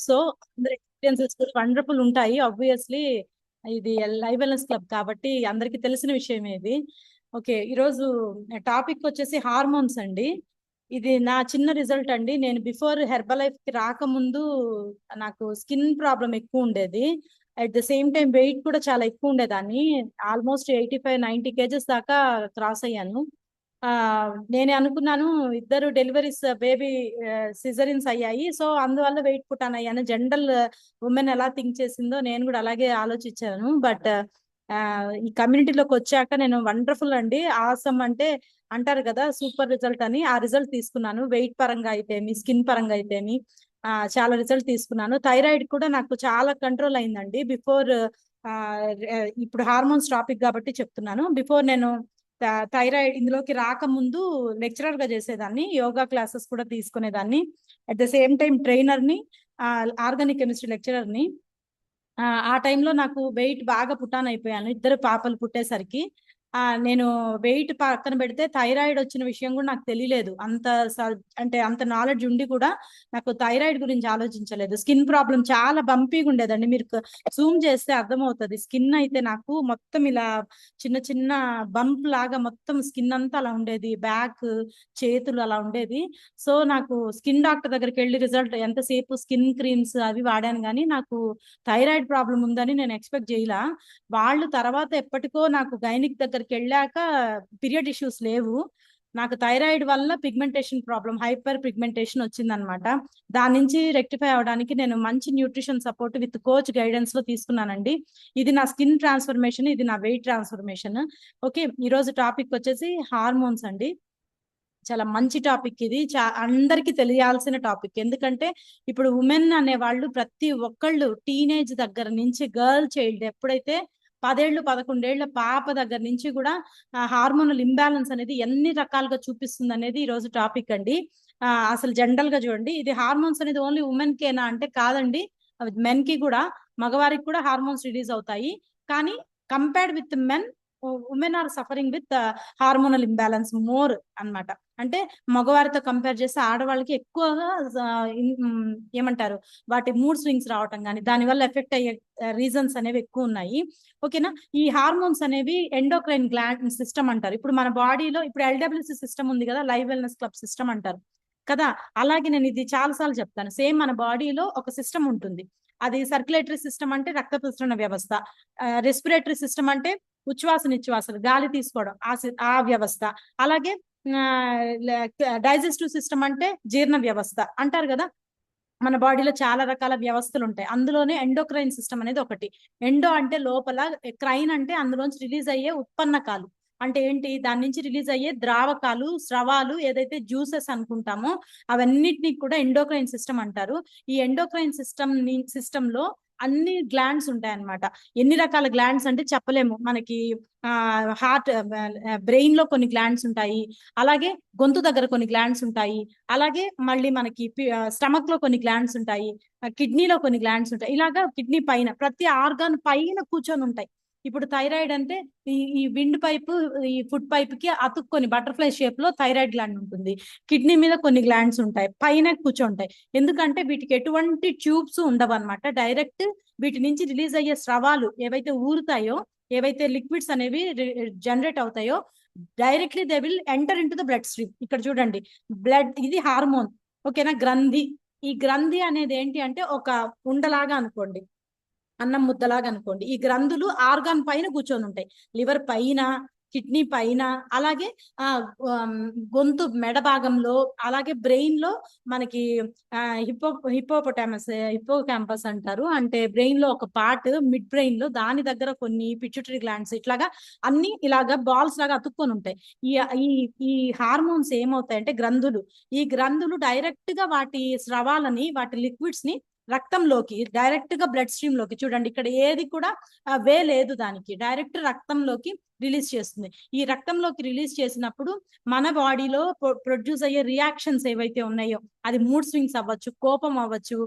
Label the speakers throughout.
Speaker 1: So అందరి experiences కూడా wonderful ఉంటాయి. ఆబ్వియస్లీ ఇది లైవ్ వెల్నెస్ క్లబ్ కాబట్టి అందరికి తెలిసిన విషయమే ఇది. ఓకే, ఈరోజు టాపిక్ వచ్చేసి హార్మోన్స్ అండి. ఇది నా చిన్న రిజల్ట్ అండి. నేను బిఫోర్ హెర్బల్ లైఫ్ కి రాకముందు నాకు స్కిన్ ప్రాబ్లం ఎక్కువ ఉండేది. At the same time weight కూడా చాలా ఎక్కువ ఉండేదాన్ని. ఆల్మోస్ట్ 85-90 kgs దాకా క్రాస్ అయ్యాను. ఆ నేనే అనుకున్నాను ఇద్దరు డెలివరీస్ బేబీ సిజరిన్స్ అయ్యాయి, సో అందువల్ల వెయిట్ పుట్టాను అయ్యాను. జనరల్ ఉమెన్ ఎలా థింక్ చేసిందో నేను కూడా అలాగే ఆలోచించాను. బట్ ఈ కమ్యూనిటీలోకి వచ్చాక నేను వండర్ఫుల్ అండి, ఆసమ్ అంటే అంటారు కదా సూపర్ రిజల్ట్ అని, ఆ రిజల్ట్ తీసుకున్నాను. వెయిట్ పరంగా అయితేమి, స్కిన్ పరంగా అయితేమి చాలా రిజల్ట్ తీసుకున్నాను. థైరాయిడ్ కూడా నాకు చాలా కంట్రోల్ అయిందండి బిఫోర్. ఇప్పుడు హార్మోన్స్ టాపిక్ కాబట్టి చెప్తున్నాను. బిఫోర్ నేను థైరాయిడ్ ఇందులోకి రాకముందు లెక్చరర్ గా చేసేదాన్ని, యోగా క్లాసెస్ కూడా తీసుకునేదాన్ని. At the same time trainer ని, ఆర్గానిక్ కెమిస్ట్రీ లెక్చరర్ ని. ఆ టైంలో నాకు వెయిట్ బాగా పుట్టాన్ అయిపోయాను ఇద్దరు పాపలు పుట్టేసరికి. నేను వెయిట్ పక్కన పెడితే థైరాయిడ్ వచ్చిన విషయం కూడా నాకు తెలియలేదు. అంటే అంత నాలెడ్జ్ ఉండి కూడా నాకు థైరాయిడ్ గురించి ఆలోచించలేదు. స్కిన్ ప్రాబ్లం చాలా బంపీగా ఉండేదండి. మీరు జూమ్ చేస్తే అర్థమవుతుంది. స్కిన్ అయితే నాకు మొత్తం ఇలా చిన్న చిన్న బంప్ లాగా మొత్తం స్కిన్ అంతా అలా ఉండేది, బ్యాక్ చేతులు అలా ఉండేది. సో నాకు స్కిన్ డాక్టర్ దగ్గరికి వెళ్ళి రిజల్ట్ ఎంతసేపు స్కిన్ క్రీమ్స్ అవి వాడాను, కానీ నాకు థైరాయిడ్ ప్రాబ్లం ఉందని నేను ఎక్స్పెక్ట్ చేయలా. వాళ్ళు తర్వాత ఎప్పటికో నాకు గైనిక్ దగ్గరికి వెళ్ళాక పీరియడ్ ఇష్యూస్ లేవు, నాకు థైరాయిడ్ వల్ల పిగ్మెంటేషన్ ప్రాబ్లం, హైపర్ పిగ్మెంటేషన్ వచ్చిందనమాట. దాని నుంచి రెక్టిఫై అవడానికి నేను మంచి nutrition support with coach guidance లో తీసుకున్నానండి. ఇది నా స్కిన్ ట్రాన్స్ఫర్మేషన్, ఇది నా వెయిట్ ట్రాన్స్ఫర్మేషన్. ఓకే, ఈరోజు టాపిక్ వచ్చేసి హార్మోన్స్ అండి. చాలా మంచి టాపిక్ ఇది, అందరికి తెలియాల్సిన టాపిక్. ఎందుకంటే ఇప్పుడు ఉమెన్ అనే వాళ్ళు ప్రతి ఒక్కళ్ళు టీనేజ్ దగ్గర నుంచి గర్ల్ చైల్డ్ ఎప్పుడైతే 10 ఏళ్ళు 11 ఏళ్ల పాప దగ్గర నుంచి కూడా హార్మోనల్ ఇంబ్యాలెన్స్ అనేది ఎన్ని రకాలుగా చూపిస్తుంది అనేది ఈ రోజు టాపిక్ అండి. అసలు జనరల్ గా చూడండి, ఇది హార్మోన్స్ అనేది ఓన్లీ ఉమెన్ కేనా అంటే కాదండి, మెన్ కి కూడా, మగవారికి కూడా హార్మోన్స్ రిలీజ్ అవుతాయి. కానీ compared with men, women are suffering with hormonal imbalance more అన్నమాట. అంటే మగవారితో కంపేర్ చేస్తే ఆడవాళ్ళకి ఎక్కువగా ఏమంటారు వాటి మూడ్ స్వింగ్స్ రావటం కానీ దానివల్ల ఎఫెక్ట్ అయ్యే రీజన్స్ అనేవి ఎక్కువ ఉన్నాయి. ఓకేనా, ఈ హార్మోన్స్ అనేవి ఎండోక్రైన్ గ్లాండ్ సిస్టమ్ అంటారు. ఇప్పుడు మన బాడీలో ఇప్పుడు ఎల్డబ్ల్యూసి సిస్టమ్ ఉంది కదా, లైవ్ వెల్నెస్ క్లబ్ సిస్టమ్ అంటారు కదా. అలాగే నేను ఇది చాలా సార్లు చెప్తాను, సేమ్ మన బాడీలో ఒక సిస్టమ్ ఉంటుంది. అది సర్క్యులేటరీ సిస్టమ్ అంటే రక్త ప్రసరణ వ్యవస్థ, రెస్పిరేటరీ సిస్టమ్ అంటే ఉచ్ఛ్వాస నిశ్వాసలు గాలి తీసుకోవడం ఆ వ్యవస్థ, అలాగే డైజెస్టివ్ సిస్టమ్ అంటే జీర్ణ వ్యవస్థ అంటారు కదా. మన బాడీలో చాలా రకాల వ్యవస్థలు ఉంటాయి, అందులోనే ఎండోక్రైన్ సిస్టమ్ అనేది ఒకటి. ఎండో అంటే లోపల, క్రైన్ అంటే అందులోంచి రిలీజ్ అయ్యే ఉత్పన్నకాలు. అంటే ఏంటి, దాని నుంచి రిలీజ్ అయ్యే ద్రావకాలు, స్రవాలు, ఏదైతే జ్యూసెస్ అనుకుంటామో అవన్నిటినీ కూడా ఎండోక్రైన్ సిస్టమ్ అంటారు. ఈ ఎండోక్రైన్ సిస్టమ్ లో అన్ని గ్లాండ్స్ ఉంటాయి అన్నమాట. ఎన్ని రకాల గ్లాండ్స్ అంటే చెప్పలేము. మనకి హార్ట్, బ్రెయిన్ లో కొన్ని గ్లాండ్స్ ఉంటాయి, అలాగే గొంతు దగ్గర కొన్ని గ్లాండ్స్ ఉంటాయి, అలాగే మళ్ళీ మనకి స్టమక్ లో కొన్ని గ్లాండ్స్ ఉంటాయి, కిడ్నీలో కొన్ని గ్లాండ్స్ ఉంటాయి. ఇలాగా కిడ్నీ పైన ప్రతి ఆర్గాన్ పైన కూర్చొని ఉంటాయి. ఇప్పుడు థైరాయిడ్ అంటే ఈ విండ్ పైప్, ఈ ఫుడ్ పైప్ కి అతుక్కొని బటర్ఫ్లై షేప్ లో థైరాయిడ్ గ్లాండ్ ఉంటుంది. కిడ్నీ మీద కొన్ని గ్లాండ్స్ ఉంటాయి, పైన కూర్చుంటాయి. ఎందుకంటే వీటికి ఎటువంటి ట్యూబ్స్ ఉండవు అనమాట. డైరెక్ట్ వీటి నుంచి రిలీజ్ అయ్యే స్రవాలు ఏవైతే ఊరుతాయో, ఏవైతే లిక్విడ్స్ అనేవి జనరేట్ అవుతాయో, directly they will enter in to the blood stream. ఇక్కడ చూడండి, బ్లడ్, ఇది హార్మోన్. ఓకేనా, గ్రంథి. ఈ గ్రంథి అనేది ఏంటి అంటే ఒక ఉండలాగా అనుకోండి, అన్నం ముద్దలాగా అనుకోండి. ఈ గ్రంథులు ఆర్గాన్ పైన కూర్చొని ఉంటాయి, లివర్ పైన, కిడ్నీ పైన, అలాగే గొంతు మెడ భాగంలో, అలాగే బ్రెయిన్ లో మనకి హిప్పో క్యాంపస్ అంటారు. అంటే బ్రెయిన్ లో ఒక పార్ట్, మిడ్ బ్రెయిన్ లో, దాని దగ్గర కొన్ని పిట్యూటరీ గ్లాండ్స్, ఇట్లాగా అన్ని ఇలాగా బాల్స్ లాగా అతుక్కొని ఉంటాయి. ఈ ఈ ఈ హార్మోన్స్ ఏమవుతాయంటే గ్రంథులు, ఈ గ్రంథులు డైరెక్ట్ గా వాటి స్రవాలని, వాటి లిక్విడ్స్ ని రక్తంలోకి, డైరెక్ట్ గా బ్లడ్ స్ట్రీమ్ లోకి, చూడండి ఇక్కడ ఏది కూడా వే లేదు, దానికి డైరెక్ట్ రక్తంలోకి రిలీజ్ చేస్తుంది. ఈ రక్తంలోకి రిలీజ్ చేసినప్పుడు మన బాడీలో ప్రొడ్యూస్ అయ్యే రియాక్షన్స్ ఏవైతే ఉన్నాయో, అది మూడ్ స్వింగ్స్ అవ్వచ్చు, కోపం అవ్వచ్చు,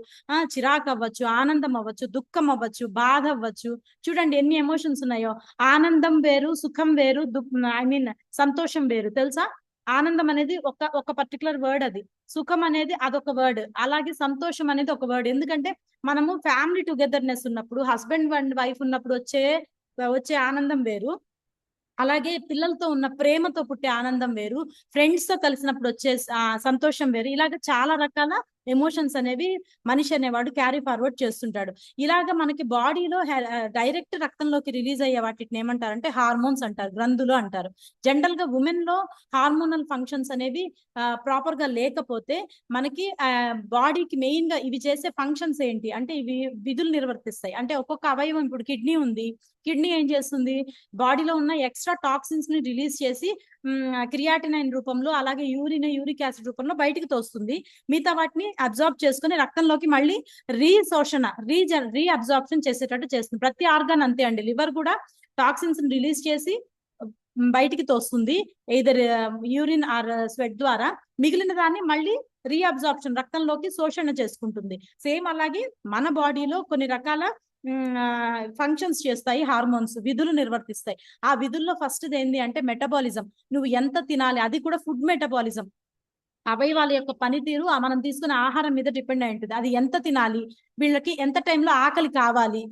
Speaker 1: చిరాకు అవ్వచ్చు, ఆనందం అవ్వచ్చు, దుఃఖం అవ్వచ్చు, బాధ అవ్వచ్చు. చూడండి ఎన్ని ఎమోషన్స్ ఉన్నాయో. ఆనందం వేరు, సుఖం వేరు, సంతోషం వేరు. తెలుసా, ఆనందం అనేది ఒక పర్టికులర్ వర్డ్ అది. సుఖం అనేది అదొక వర్డ్, అలాగే సంతోషం అనేది ఒక వర్డ్. ఎందుకంటే మనము ఫ్యామిలీ టుగెదర్నెస్ ఉన్నప్పుడు, హస్బెండ్ అండ్ వైఫ్ ఉన్నప్పుడు వచ్చే ఆనందం వేరు, అలాగే పిల్లలతో ఉన్న ప్రేమతో పుట్టే ఆనందం వేరు, ఫ్రెండ్స్ తో కలిసినప్పుడు వచ్చే సంతోషం వేరు. ఇలాగ చాలా రకాల ఎమోషన్స్ అనేవి మనిషి అనేవాడు క్యారీ ఫార్వర్డ్ చేస్తుంటాడు. ఇలాగ మనకి బాడీలో డైరెక్ట్ రక్తంలోకి రిలీజ్ అయ్యే వాటిని ఏమంటారంటే హార్మోన్స్ అంటారు, గ్రంథులు అంటారు. జనరల్ గా ఉమెన్ లో హార్మోనల్ ఫంక్షన్స్ అనేవి ప్రాపర్ గా లేకపోతే మనకి బాడీకి మెయిన్ గా ఇవి చేసే ఫంక్షన్స్ ఏంటి అంటే ఇవి విధులు నిర్వర్తిస్తాయి. అంటే ఒక్కొక్క అవయవం, ఇప్పుడు కిడ్నీ ఉంది, కిడ్నీ ఏం చేస్తుంది, బాడీలో ఉన్న ఎక్స్ట్రా టాక్సిన్స్ ని రిలీజ్ చేసి క్రియాటినైన్ రూపంలో, అలాగే యూరిక్ యాసిడ్ రూపంలో బయటికి తోస్తుంది. మిగతా వాటిని అబ్జార్బ్ చేసుకుని రక్తంలోకి మళ్ళీ రీ అబ్జార్ప్షన్ చేసేటట్టు చేస్తుంది. ప్రతి ఆర్గాన్ అంతే అండి. లివర్ కూడా టాక్సిన్స్ ని రిలీజ్ చేసి బయటికి తోస్తుంది, ఎయిదర్ యూరిన్ ఆర్ స్వెట్ ద్వారా. మిగిలిన దాన్ని మళ్ళీ రీఅబ్జార్ప్షన్, రక్తంలోకి శోషణ చేసుకుంటుంది. సేమ్ అలాగే మన బాడీలో కొన్ని రకాల ఫంక్షన్స్ చేస్తాయి హార్మోన్స్, విధులు నిర్వర్తిస్తాయి. ఆ విధుల్లో ఫస్ట్ ఏంటి అంటే మెటబాలిజం. నువ్వు ఎంత తినాలి, అది కూడా ఫుడ్ మెటబాలిజం. అవయవాల యొక్క పనితీరు మనం తీసుకునే ఆహారం మీద డిపెండ్ అయి ఉంటుంది. అది ఎంత తినాలి, వీళ్ళకి ఎంత టైంలో ఆకలి కావాలి,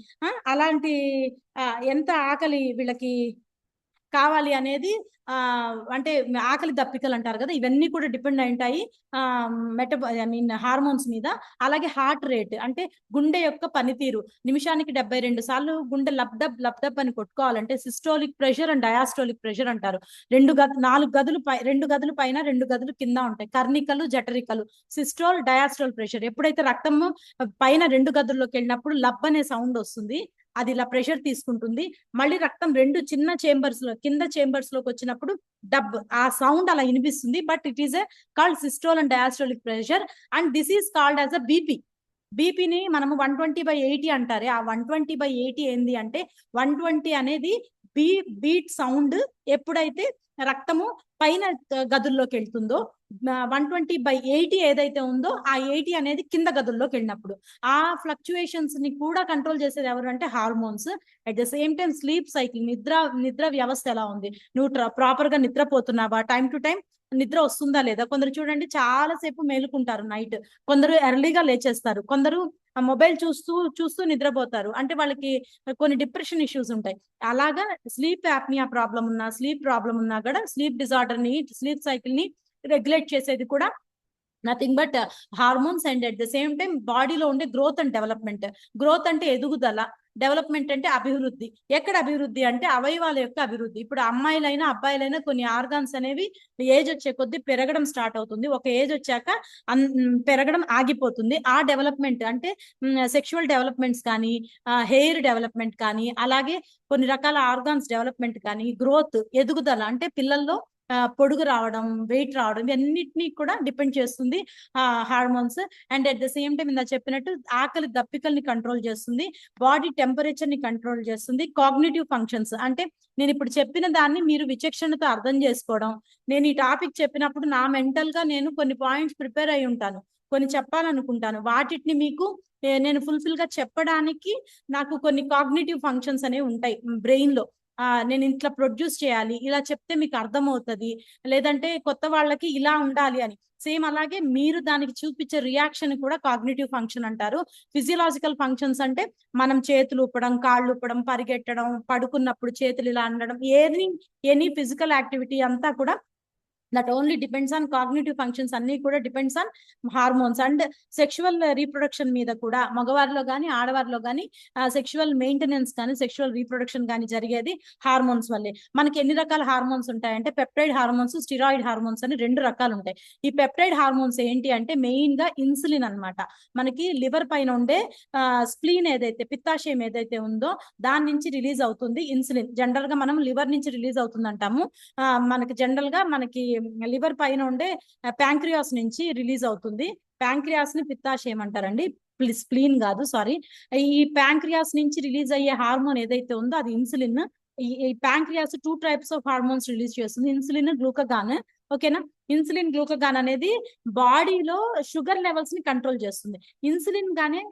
Speaker 1: అలాంటి ఎంత ఆకలి వీళ్ళకి కావాలి అనేది అంటే ఆకలి దప్పికలు అంటారు కదా, ఇవన్నీ కూడా డిపెండ్ అయి ఉంటాయి హార్మోన్స్ మీద. అలాగే హార్ట్ రేట్ అంటే గుండె యొక్క పనితీరు. నిమిషానికి 72 సార్లు గుండె లబ్డబ్ లబ్డబ్ అని కొట్టుకోవాలంటే systolic pressure and diastolic pressure అంటారు. 4 గదులు 2 గదులు పైన 2 గదులు కింద ఉంటాయి, కర్ణికలు జఠరికలు. Systole diastole pressure. ఎప్పుడైతే రక్తము పైన 2 గదుల్లోకి వెళ్ళినప్పుడు లబ్ అనే సౌండ్ వస్తుంది, అది ఇలా ప్రెషర్ తీసుకుంటుంది. మళ్ళీ రక్తం 2 చిన్న చేంబర్స్ లో, కింద చేంబర్స్ లోకి వచ్చినప్పుడు డబ్, ఆ సౌండ్ అలా వినిపిస్తుంది. But it is called systole and diastolic pressure, and this is called as a BP. బీపీని మనము 120/80 అంటారే, ఆ 120/80 ఏంది అంటే 120 అనేది బీట్ సౌండ్ ఎప్పుడైతే రక్తము పైన గదుల్లోకి వెళ్తుందో, 120/80 ఏదైతే ఉందో ఆ 80 అనేది కింద గదుల్లోకి వెళ్ళినప్పుడు. ఆ ఫ్లక్చుయేషన్స్ ని కూడా కంట్రోల్ చేసేది ఎవరు అంటే hormones. At the same time sleep cycle, నిద్ర వ్యవస్థ ఎలా ఉంది, నువ్వు ప్రాపర్ గా నిద్రపోతున్నావా, టైం టు టైం నిద్ర వస్తుందా లేదా. కొందరు చూడండి చాలా సేపు మేలుకుంటారు నైట్, కొందరు ఎర్లీగా లేచేస్తారు, కొందరు మొబైల్ చూస్తూ నిద్రపోతారు. అంటే వాళ్ళకి కొన్ని డిప్రెషన్ ఇష్యూస్ ఉంటాయి. అలాగా స్లీప్ యాప్నియా ప్రాబ్లం ఉన్నా, స్లీప్ ప్రాబ్లం ఉన్నా కూడా స్లీప్ డిజార్డర్ ని, స్లీప్ సైకిల్ ని రెగ్యులేట్ చేసేది కూడా nothing but hormones. And at the same time బాడీలో ఉండే గ్రోత్ అండ్ డెవలప్మెంట్. గ్రోత్ అంటే ఎదుగుదల, డెవలప్మెంట్ అంటే అభివృద్ధి. ఎక్కడ అభివృద్ధి అంటే అవయవాల యొక్క అభివృద్ధి. ఇప్పుడు అమ్మాయిలైనా అబ్బాయిలైనా కొన్ని ఆర్గాన్స్ అనేవి ఏజ్ వచ్చే కొద్దీ పెరగడం స్టార్ట్ అవుతుంది, ఒక ఏజ్ వచ్చాక పెరగడం ఆగిపోతుంది. ఆ డెవలప్మెంట్ అంటే సెక్షువల్ డెవలప్మెంట్స్ కానీ, హెయిర్ డెవలప్మెంట్ కానీ, అలాగే కొన్ని రకాల ఆర్గాన్స్ డెవలప్మెంట్ కానీ, గ్రోత్ ఎదుగుదల అంటే పిల్లల్లో పొడుగు రావడం, వెయిట్ రావడం, ఇవన్నిటినీ కూడా డిపెండ్ చేస్తుంది hormones. And at the same time ఇందా చెప్పినట్టు ఆకలి దప్పికల్ని కంట్రోల్ చేస్తుంది, బాడీ టెంపరేచర్ ని కంట్రోల్ చేస్తుంది. కాగ్నిటివ్ ఫంక్షన్స్ అంటే నేను ఇప్పుడు చెప్పిన దాన్ని మీరు విచక్షణతో అర్థం చేసుకోవడం. నేను ఈ టాపిక్ చెప్పినప్పుడు నా మెంటల్ గా నేను కొన్ని పాయింట్స్ ప్రిపేర్ అయి ఉంటాను, కొన్ని చెప్పాలనుకుంటాను. వాటిని మీకు నేను ఫుల్ఫిల్ గా చెప్పడానికి నాకు కొన్ని కాగ్నిటివ్ ఫంక్షన్స్ అనేవి ఉంటాయి బ్రెయిన్ లో. నేను ఇట్లా ప్రొడ్యూస్ చేయాలి, ఇలా చెప్తే మీకు అర్థమవుతుంది, లేదంటే కొత్త వాళ్ళకి ఇలా ఉండాలి అని. సేమ్ అలాగే మీరు దానికి చూపించే రియాక్షన్ కూడా కాగ్నిటివ్ ఫంక్షన్ అంటారు. ఫిజియలాజికల్ ఫంక్షన్స్ అంటే మనం చేతులు ఊపడం, కాళ్ళు ఊపడం, పరిగెట్టడం, పడుకున్నప్పుడు చేతులు ఇలా అనడం, ఎనీ ఫిజికల్ యాక్టివిటీ అంతా కూడా that only depends on cognitive functions. అన్ని కూడా depends on hormones. And sexual reproduction మీద కూడా మగవారిలో కానీ ఆడవారిలో కానీ సెక్షువల్ మెయింటెనెన్స్ కానీ, సెక్షువల్ రీప్రొడక్షన్ కానీ జరిగేది హార్మోన్స్ వల్లే. మనకి ఎన్ని రకాల హార్మోన్స్ ఉంటాయంటే పెప్టైడ్ హార్మోన్స్, స్టిరాయిడ్ హార్మోన్స్ అని 2 రకాలు ఉంటాయి. ఈ పెప్టైడ్ హార్మోన్స్ ఏంటి అంటే మెయిన్ గా ఇన్సులిన్ అన్నమాట. మనకి లివర్ పైన ఉండే స్ప్లీన్ ఏదైతే, పిత్తాశయం ఏదైతే ఉందో దాని నుంచి రిలీజ్ అవుతుంది ఇన్సులిన్. జనరల్ గా మనం లివర్ నుంచి రిలీజ్ అవుతుంది అంటాము. మనకి జనరల్ గా మనకి లివర్ పైన ఉండే ప్యాంక్రియాస్ నుంచి రిలీజ్ అవుతుంది. ప్యాంక్రియాస్ ని పిత్తాశయం అంటారండి, స్ప్లీన్ కాదు, సారీ. ఈ ప్యాంక్రియాస్ నుంచి రిలీజ్ అయ్యే హార్మోన్ ఏదైతే ఉందో అది ఇన్సులిన్. ఈ pancreas 2 types of hormones release చేస్తుంది, ఇన్సులిన్, గ్లూకగాన్. ఓకేనా. ఇన్సులిన్, గ్లూకగాన్ అనేది బాడీలో షుగర్ లెవెల్స్ ని కంట్రోల్ చేస్తుంది. ఇన్సులిన్ గానే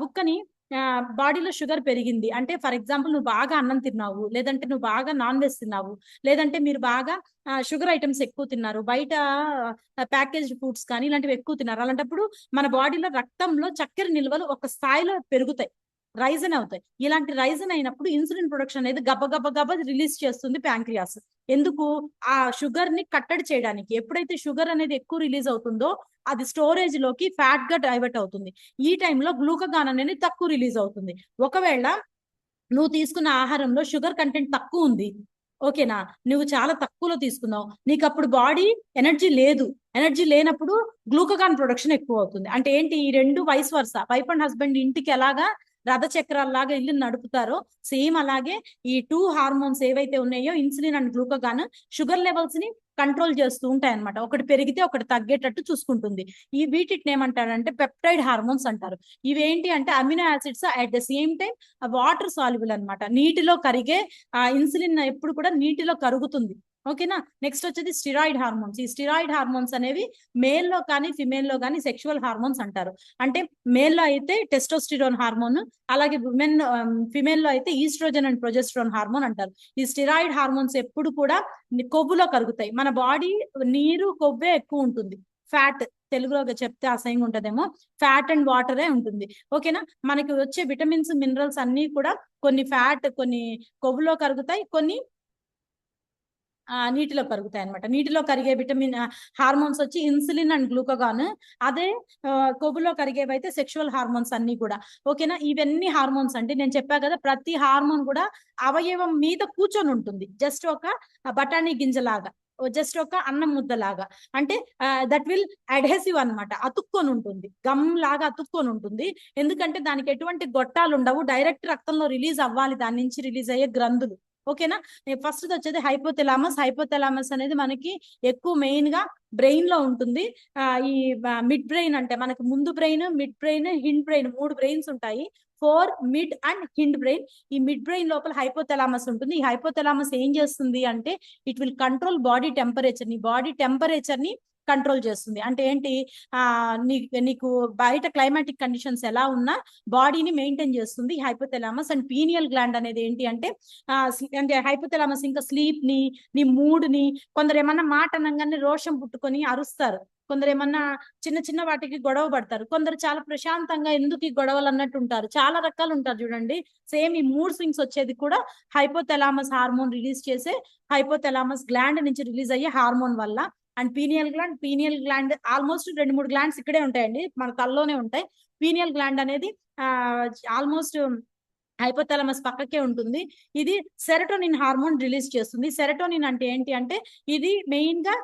Speaker 1: బుక్కని బాడీలో షుగర్ పెరిగింది అంటే, ఫర్ ఎగ్జాంపుల్ నువ్వు బాగా అన్నం తిన్నావు, లేదంటే నువ్వు బాగా నాన్ వెజ్ తిన్నావు, లేదంటే మీరు బాగా షుగర్ ఐటమ్స్ ఎక్కువ తిన్నారు, బయట ప్యాకేజ్డ్ ఫుడ్స్ కానీ ఇలాంటివి ఎక్కువ తిన్నారు. అలాంటప్పుడు మన బాడీలో రక్తంలో చక్కెర నిల్వలు ఒక స్థాయిలో పెరుగుతాయి, రైజన్ అవుతాయి. ఇలాంటి రైజన్ అయినప్పుడు ఇన్సులిన్ ప్రొడక్షన్ అనేది గబ రిలీజ్ చేస్తుంది ప్యాంక్రియాస్. ఎందుకు? ఆ షుగర్ ని కట్టడి చేయడానికి. ఎప్పుడైతే షుగర్ అనేది ఎక్కువ రిలీజ్ అవుతుందో అది స్టోరేజ్ లోకి ఫ్యాట్ గా డైవర్ట్ అవుతుంది. ఈ టైంలో గ్లూకగాన్ అనేది తక్కువ రిలీజ్ అవుతుంది. ఒకవేళ నువ్వు తీసుకున్న ఆహారంలో షుగర్ కంటెంట్ తక్కువ ఉంది, ఓకేనా, నువ్వు చాలా తక్కువలో తీసుకున్నావు, నీకు అప్పుడు బాడీ ఎనర్జీ లేదు. ఎనర్జీ లేనప్పుడు గ్లూకగాన్ ప్రొడక్షన్ ఎక్కువ అవుతుంది. అంటే ఏంటి? ఈ రెండు vice versa, wife and husband ఇంటికి ఎలాగా రథ చక్రాల్లాగా ఇల్లు నడుపుతారో సేమ్ అలాగే ఈ 2 హార్మోన్స్ ఏవైతే ఉన్నాయో insulin and glucagon sugar levels ని కంట్రోల్ చేస్తూ ఉంటాయి అనమాట. ఒకటి పెరిగితే ఒకటి తగ్గేటట్టు చూసుకుంటుంది. ఈ వీటిని ఏమంటారంటే పెప్టైడ్ హార్మోన్స్ అంటారు. ఇవేంటి అంటే amino acids at the same time water soluble అనమాట. నీటిలో కరిగే ఇన్సులిన్ ఎప్పుడు కూడా నీటిలో కరుగుతుంది, ఓకేనా. నెక్స్ట్ వచ్చేది స్టిరాయిడ్ హార్మోన్స్. ఈ స్టిరాయిడ్ హార్మోన్స్ అనేవి మేల్ లో కానీ ఫిమేల్ లో కానీ సెక్షువల్ హార్మోన్స్ అంటారు. అంటే మేల్ లో అయితే టెస్టోస్టిరోన్ హార్మోన్, అలాగే విమెన్ ఫిమేల్ లో అయితే ఈస్ట్రోజన్ అండ్ ప్రొజెస్ట్రోన్ హార్మోన్ అంటారు. ఈ స్టిరాయిడ్ హార్మోన్స్ ఎప్పుడు కూడా కొవ్వులో కరుగుతాయి. మన బాడీ నీరు కొవ్వే ఎక్కువ ఉంటుంది, ఫ్యాట్ తెలుగులో చెప్తే అసహ్యంగా ఉంటదేమో, ఫ్యాట్ అండ్ వాటరే ఉంటుంది, ఓకేనా. మనకి వచ్చే విటమిన్స్ మినరల్స్ అన్ని కూడా కొన్ని ఫ్యాట్ కొన్ని కొవ్వులో కరుగుతాయి, కొన్ని నీటిలో కరుగుతాయి అనమాట. నీటిలో కరిగే విటమిన్ హార్మోన్స్ వచ్చి ఇన్సులిన్ అండ్ గ్లూకగాన్. అదే కొవ్వులో కరిగేవి అయితే సెక్షువల్ హార్మోన్స్ అన్ని కూడా, ఓకేనా. ఇవన్నీ హార్మోన్స్ అంటే నేను చెప్పా కదా, ప్రతి హార్మోన్ కూడా అవయవం మీద కూర్చొని ఉంటుంది, జస్ట్ ఒక బఠానీ గింజలాగా, జస్ట్ ఒక అన్నం ముద్దలాగా. అంటే దట్ విల్ అడ్హెసివ్ అనమాట, అతుక్కొని ఉంటుంది, గమ్ లాగా అతుక్కొని ఉంటుంది. ఎందుకంటే దానికి ఎటువంటి గొట్టాలు ఉండవు, డైరెక్ట్ రక్తంలో రిలీజ్ అవ్వాలి, దాని నుంచి రిలీజ్ అయ్యే గ్రంథులు, ఓకేనా. ఫస్ట్ వచ్చేది హైపోథెలామస్. హైపోథెలామస్ అనేది మనకి ఎక్కువ మెయిన్ గా బ్రెయిన్ లో ఉంటుంది. ఈ మిడ్ బ్రెయిన్ అంటే మనకి ముందు brain, mid brain, hind brain, 3 brains ఉంటాయి. Fore mid and hind brain. ఈ మిడ్ బ్రెయిన్ లోపల హైపోథెలామస్ ఉంటుంది. ఈ హైపోథెలామస్ ఏం చేస్తుంది అంటే it will control body temperature ని, బాడీ టెంపరేచర్ ని కంట్రోల్ చేస్తుంది. అంటే ఏంటి? నీకు బయట క్లైమాటిక్ కండిషన్స్ ఎలా ఉన్నా బాడీని మెయింటైన్ చేస్తుంది హైపోథెలామస్. అండ్ పీనియల్ గ్లాండ్ అనేది ఏంటి అంటే అంటే హైపోథెలామస్ ఇంకా స్లీప్ ని, నీ మూడ్ ని, కొందరు ఏమన్నా మాట అనగానే రోషం పుట్టుకొని అరుస్తారు, కొందరు ఏమన్నా చిన్న చిన్న వాటికి గొడవ పడతారు, కొందరు చాలా ప్రశాంతంగా ఎందుకు ఈ గొడవలు అన్నట్టు ఉంటారు, చాలా రకాలు ఉంటారు చూడండి. సేమ్ ఈ మూడ్ స్వింగ్స్ వచ్చేది కూడా హైపోథెలామస్ హార్మోన్ రిలీజ్ చేసే, హైపోథెలామస్ గ్లాండ్ నుంచి రిలీజ్ అయ్యే హార్మోన్ వల్ల. And pineal gland almost 2-3 glands ఇక్కడే ఉంటాయండి, మన తలలోనే ఉంటాయి. పీనియల్ గ్లాండ్ అనేది ఆల్మోస్ట్ హైపోథాలమస్ పక్కకే ఉంటుంది. ఇది సెరటోనిన్ హార్మోన్ రిలీజ్ చేస్తుంది. సెరటోనిన్ అంటే ఏంటి అంటే ఇది మెయిన్ గా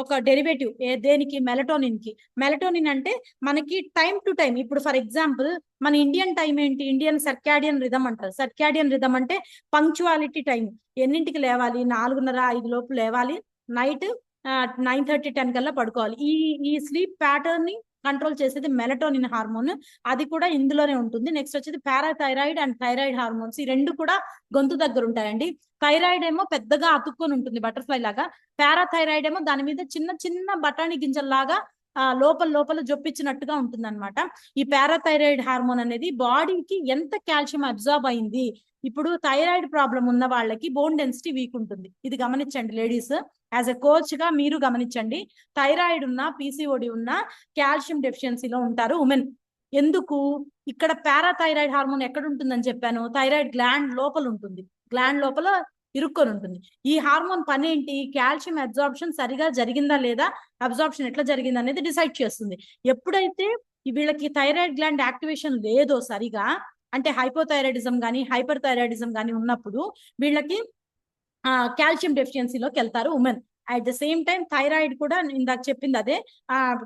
Speaker 1: ఒక డెరివేటివ్ దేనికి? మెలటోనిన్ కి. మెలటోనిన్ అంటే మనకి టైం టు టైం, ఇప్పుడు ఫర్ ఎగ్జాంపుల్ మన ఇండియన్ టైం ఏంటి? ఇండియన్ సర్కాడియన్ రిథమ్ అంటారు. సర్కాడియన్ రిథమ్ అంటే పంక్చువాలిటీ టైం. ఎన్నింటికి లేవాలి? 4:30-5 లోపు లేవాలి, నైట్ 9:30, 10 కల్లా పడుకోవాలి. ఈ స్లీప్ ప్యాటర్న్ ని కంట్రోల్ చేసేది మెలటోనిన్ హార్మోన్, అది కూడా ఇందులోనే ఉంటుంది. నెక్స్ట్ వచ్చేది పారాథైరాయిడ్ అండ్ థైరాయిడ్ హార్మోన్స్. ఈ రెండు కూడా గొంతు దగ్గర ఉంటాయండి. థైరాయిడ్ ఏమో పెద్దగా అతుక్కొని ఉంటుంది బటర్ఫ్లై లాగా, పారాథైరాయిడ్ ఏమో దాని మీద చిన్న చిన్న బఠానీ గింజల్లాగా లోపల జొప్పించినట్టుగా ఉంటుంది అనమాట. ఈ పారాథైరాయిడ్ హార్మోన్ అనేది బాడీకి ఎంత కాల్షియం అబ్జార్బ్ అయింది. ఇప్పుడు థైరాయిడ్ ప్రాబ్లం ఉన్న వాళ్ళకి బోన్ డెన్సిటీ వీక్ ఉంటుంది, ఇది గమనించండి లేడీస్. యాజ్ ఎ కోచ్ గా మీరు గమనించండి, థైరాయిడ్ ఉన్న, పీసీఓడి ఉన్న కాల్షియం డెఫిషియన్సీలో ఉంటారు ఉమెన్. ఎందుకు? ఇక్కడ పారాథైరాయిడ్ హార్మోన్ ఎక్కడ ఉంటుందని చెప్పాను? థైరాయిడ్ గ్లాండ్ లోపల ఉంటుంది, గ్లాండ్ లోపల ఇరుక్కొని ఉంటుంది. ఈ హార్మోన్ పని ఏంటి? కాల్షియం అబ్జార్ప్షన్ సరిగా జరిగిందా లేదా, అబ్జార్ప్షన్ ఎట్లా జరిగింది అనేది డిసైడ్ చేస్తుంది. ఎప్పుడైతే వీళ్ళకి థైరాయిడ్ గ్లాండ్ యాక్టివేషన్ లేదో సరిగా, అంటే హైపోథైరాయిడిజం కానీ హైపర్ థైరాయిడిజం కానీ ఉన్నప్పుడు వీళ్ళకి కాల్షియం డెఫిషియన్సీలోకి వెళ్తారు women. At the same time thyroid కూడా ఇందాక చెప్పింది అదే,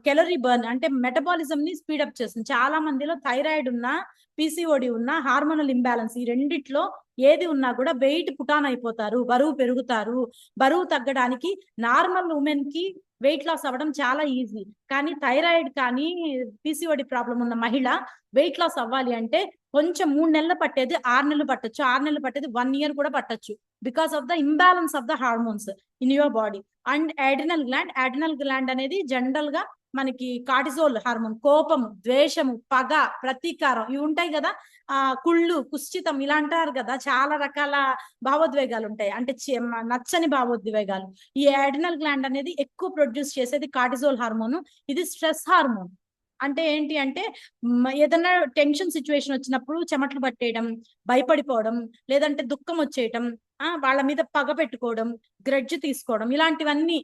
Speaker 1: కెలరీ బర్న్ అంటే మెటబాలిజం ని స్పీడప్ చేస్తుంది. చాలా మందిలో థైరాయిడ్ ఉన్న, పీసీఓడి ఉన్న, హార్మోనల్ ఇంబ్యాలెన్స్ ఈ రెండిట్లో ఏది ఉన్నా కూడా వెయిట్ పుటాన్ అయిపోతారు, బరువు పెరుగుతారు. బరువు తగ్గడానికి నార్మల్ ఉమెన్ కి వెయిట్ లాస్ అవ్వడం చాలా ఈజీ, కానీ థైరాయిడ్ కానీ పీసీఓడి ప్రాబ్లం ఉన్న మహిళ వెయిట్ లాస్ అవ్వాలి అంటే కొంచెం 3 నెలలు పట్టేది 6 నెలలు పట్టొచ్చు, 6 నెలలు పట్టేది 1 year కూడా పట్టొచ్చు, because of the imbalance of the hormones in your body. And adrenal gland అనేది జనరల్ గా మనకి కార్టిజోల్ హార్మోన్, కోపము, ద్వేషము, పగ, ప్రతీకారం ఇవి ఉంటాయి కదా. కుళ్ళు, కుశ్చితం ఇలా అంటారు కదా, చాలా రకాల భావోద్వేగాలు ఉంటాయి. అంటే నచ్చని భావోద్వేగాలు. ఈ అడ్రినల్ గ్లాండ్ అనేది ఎక్కువ ప్రొడ్యూస్ చేసేది కార్టిజోల్ హార్మోన్. ఇది స్ట్రెస్ హార్మోన్. అంటే ఏంటి అంటే ఏదైనా టెన్షన్ సిచ్యువేషన్ వచ్చినప్పుడు చెమటలు పట్టేయడం, భయపడిపోవడం, లేదంటే దుఃఖం వచ్చేయటం, వాళ్ళ మీద పగ పెట్టుకోవడం, గ్రడ్జ్ తీసుకోవడం, ఇలాంటివన్నీ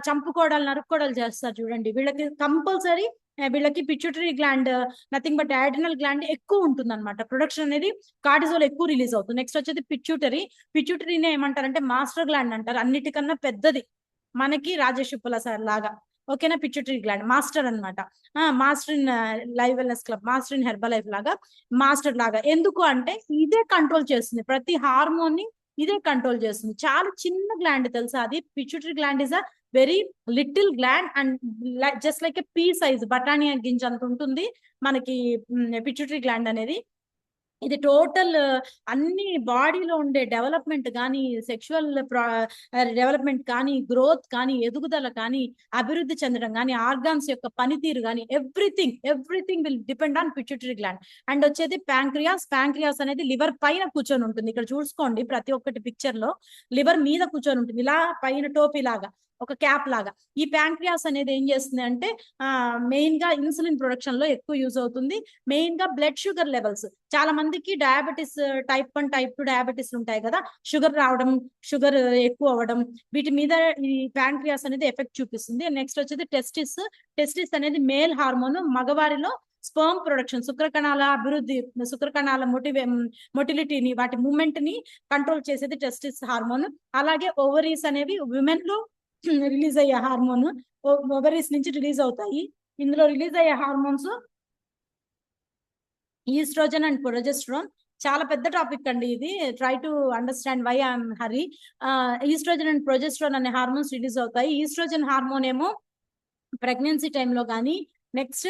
Speaker 1: చంపుకోవడాలు, నరుక్కోవడాలు చేస్తారు చూడండి. వీళ్ళకి కంపల్సరీ వీళ్ళకి pituitary gland, nothing but adrenal gland ఎక్కువ ఉంటుంది అనమాట. ప్రొడక్షన్ అనేది కార్టిజోల్ ఎక్కువ రిలీజ్ అవుతుంది. నెక్స్ట్ వచ్చేది పిట్యూటరీనే ఏమంటారంటే మాస్టర్ గ్లాండ్ అంటారు. అన్నిటికన్నా పెద్దది మనకి రాజేష్ ఉప్పల సార్ లాగా. ఓకేనా, పిట్యూటరీ గ్లాండ్ మాస్టర్ అనమాట. Master in live wellness club, master in herbal life లాగా మాస్టర్ లాగా. ఎందుకు అంటే ఇదే కంట్రోల్ చేస్తుంది, ప్రతి హార్మోన్ ని ఇదే కంట్రోల్ చేస్తుంది. చాలా చిన్న గ్లాండ్ తెలుసా అది. Pituitary gland is a very little gland and just like a pea size, బఠానియా గింజ అంత ఉంటుంది మనకి పిట్యూటరీ గ్లాండ్ అనేది. ఇది టోటల్ అన్ని బాడీలో ఉండే డెవలప్మెంట్ కానీ, సెక్షువల్ డెవలప్మెంట్ కానీ, గ్రోత్ కానీ, ఎదుగుదల కానీ, అభివృద్ధి చెందడం కానీ, ఆర్గాన్స్ యొక్క పనితీరు కానీ, everything will depend on pituitary gland. And వచ్చేది ప్యాంక్రియాస్ అనేది లివర్ పైన కూర్చొని ఉంటుంది. ఇక్కడ చూసుకోండి, ప్రతి ఒక్కటి పిక్చర్ లో లివర్ మీద కూర్చొని ఉంటుంది, ఇలా పైన టోపీ లాగా, ఒక క్యాప్ లాగా. ఈ ప్యాంక్రియాస్ అనేది ఏం చేస్తుంది అంటే మెయిన్ గా ఇన్సులిన్ ప్రొడక్షన్ లో ఎక్కువ యూజ్ అవుతుంది. మెయిన్ గా బ్లడ్ షుగర్ లెవెల్స్, చాలా మందికి డయాబెటీస్ టైప్ 1 టైప్ 2 డయాబెటీస్ ఉంటాయి కదా, షుగర్ రావడం, షుగర్ ఎక్కువ అవ్వడం, వీటి మీద ఈ ప్యాంక్రియాస్ అనేది ఎఫెక్ట్ చూపిస్తుంది. నెక్స్ట్ వచ్చేది టెస్టిస్ అనేది మేల్ హార్మోన్. మగవారిలో స్పర్మ్ ప్రొడక్షన్, శుక్రకణాల అభివృద్ధి, శుక్రకణాల మొటిలిటీని, వాటి మూమెంట్ ని కంట్రోల్ చేసేది టెస్టిస్ హార్మోన్. అలాగే ఓవరీస్ అనేవి విమెన్ లో రిలీజ్ అయ్యే హార్మోన్, ఓవరీస్ నుంచి రిలీజ్ అవుతాయి. ఇందులో రిలీజ్ అయ్యే హార్మోన్స్ ఈస్ట్రోజన్ అండ్ ప్రొజెస్ట్రాన్. చాలా పెద్ద టాపిక్ అండి ఇది, try to understand why I'm hurry. Estrogen and progesterone అనే హార్మోన్స్ రిలీజ్ అవుతాయి. ఈస్ట్రోజన్ హార్మోన్ ఏమో ప్రెగ్నెన్సీ టైంలో కానీ, నెక్స్ట్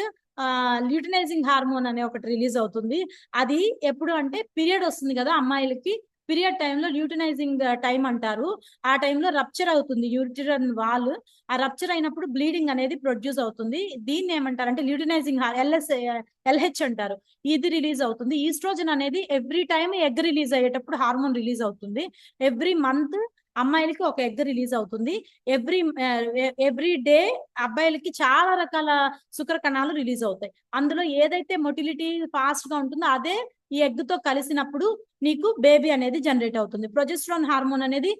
Speaker 1: ల్యూటినైజింగ్ హార్మోన్ అనే ఒకటి రిలీజ్ అవుతుంది. అది ఎప్పుడు అంటే పీరియడ్ వస్తుంది కదా అమ్మాయిలకి, పీరియడ్ టైంలో ల్యూటినైజింగ్ టైం అంటారు. ఆ టైంలో రప్చర్ అవుతుంది యూరిటరన్ వాల్. ఆ రప్చర్ అయినప్పుడు బ్లీడింగ్ అనేది ప్రొడ్యూస్ అవుతుంది. దీన్ని ఏమంటారు అంటే ల్యూటినైజింగ్ LH అంటారు. ఇది రిలీజ్ అవుతుంది. ఈస్ట్రోజన్ అనేది ఎవ్రీ టైం ఎగ్ రిలీజ్ అయ్యేటప్పుడు హార్మోన్ రిలీజ్ అవుతుంది. ఎవ్రీ మంత్ అమ్మాయిలకి ఒక ఎగ్ రిలీజ్ అవుతుంది. ఎవ్రీ డే అబ్బాయిలకి చాలా రకాల శుక్ర కణాలు రిలీజ్ అవుతాయి. అందులో ఏదైతే మొటిలిటీ ఫాస్ట్ గా ఉంటుందో అదే ఈ ఎగ్ తో కలిసినప్పుడు నీకు బేబీ అనేది జనరేట్ అవుతుంది. ప్రొజెస్ట్రాన్ హార్మోన్ అనేది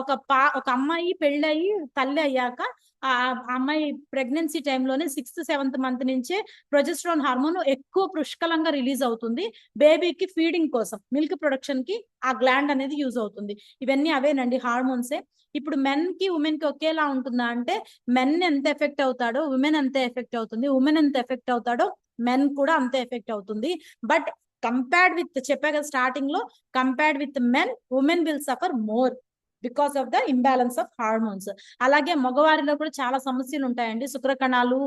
Speaker 1: ఒక అమ్మాయి పెళ్ళయి తల్లి అయ్యాక ఆ అమ్మాయి ప్రెగ్నెన్సీ టైంలోనే 6th 7th మంత్ నుంచే ప్రొజెస్ట్రాన్ హార్మోన్ ఎక్కువ పుష్కలంగా రిలీజ్ అవుతుంది. బేబీకి ఫీడింగ్ కోసం, మిల్క్ ప్రొడక్షన్ కి ఆ గ్లాండ్ అనేది యూజ్ అవుతుంది. ఇవన్నీ అవేనండి, హార్మోన్సే. ఇప్పుడు మెన్ కి ఉమెన్ కి ఒకేలా ఉంటుందా అంటే, మెన్ ఎంత ఎఫెక్ట్ అవుతాడో ఉమెన్ అంతే ఎఫెక్ట్ అవుతుంది, ఉమెన్ ఎంత ఎఫెక్ట్ అవుతాడో మెన్ కూడా అంతే ఎఫెక్ట్ అవుతుంది. బట్ కంపేర్డ్ విత్, చెప్పా కదా స్టార్టింగ్ లో, compared with men, women will suffer more because of the imbalance of hormones. అలాగే మగవారిలో కూడా చాలా సమస్యలు ఉంటాయండి. శుక్రకణాలు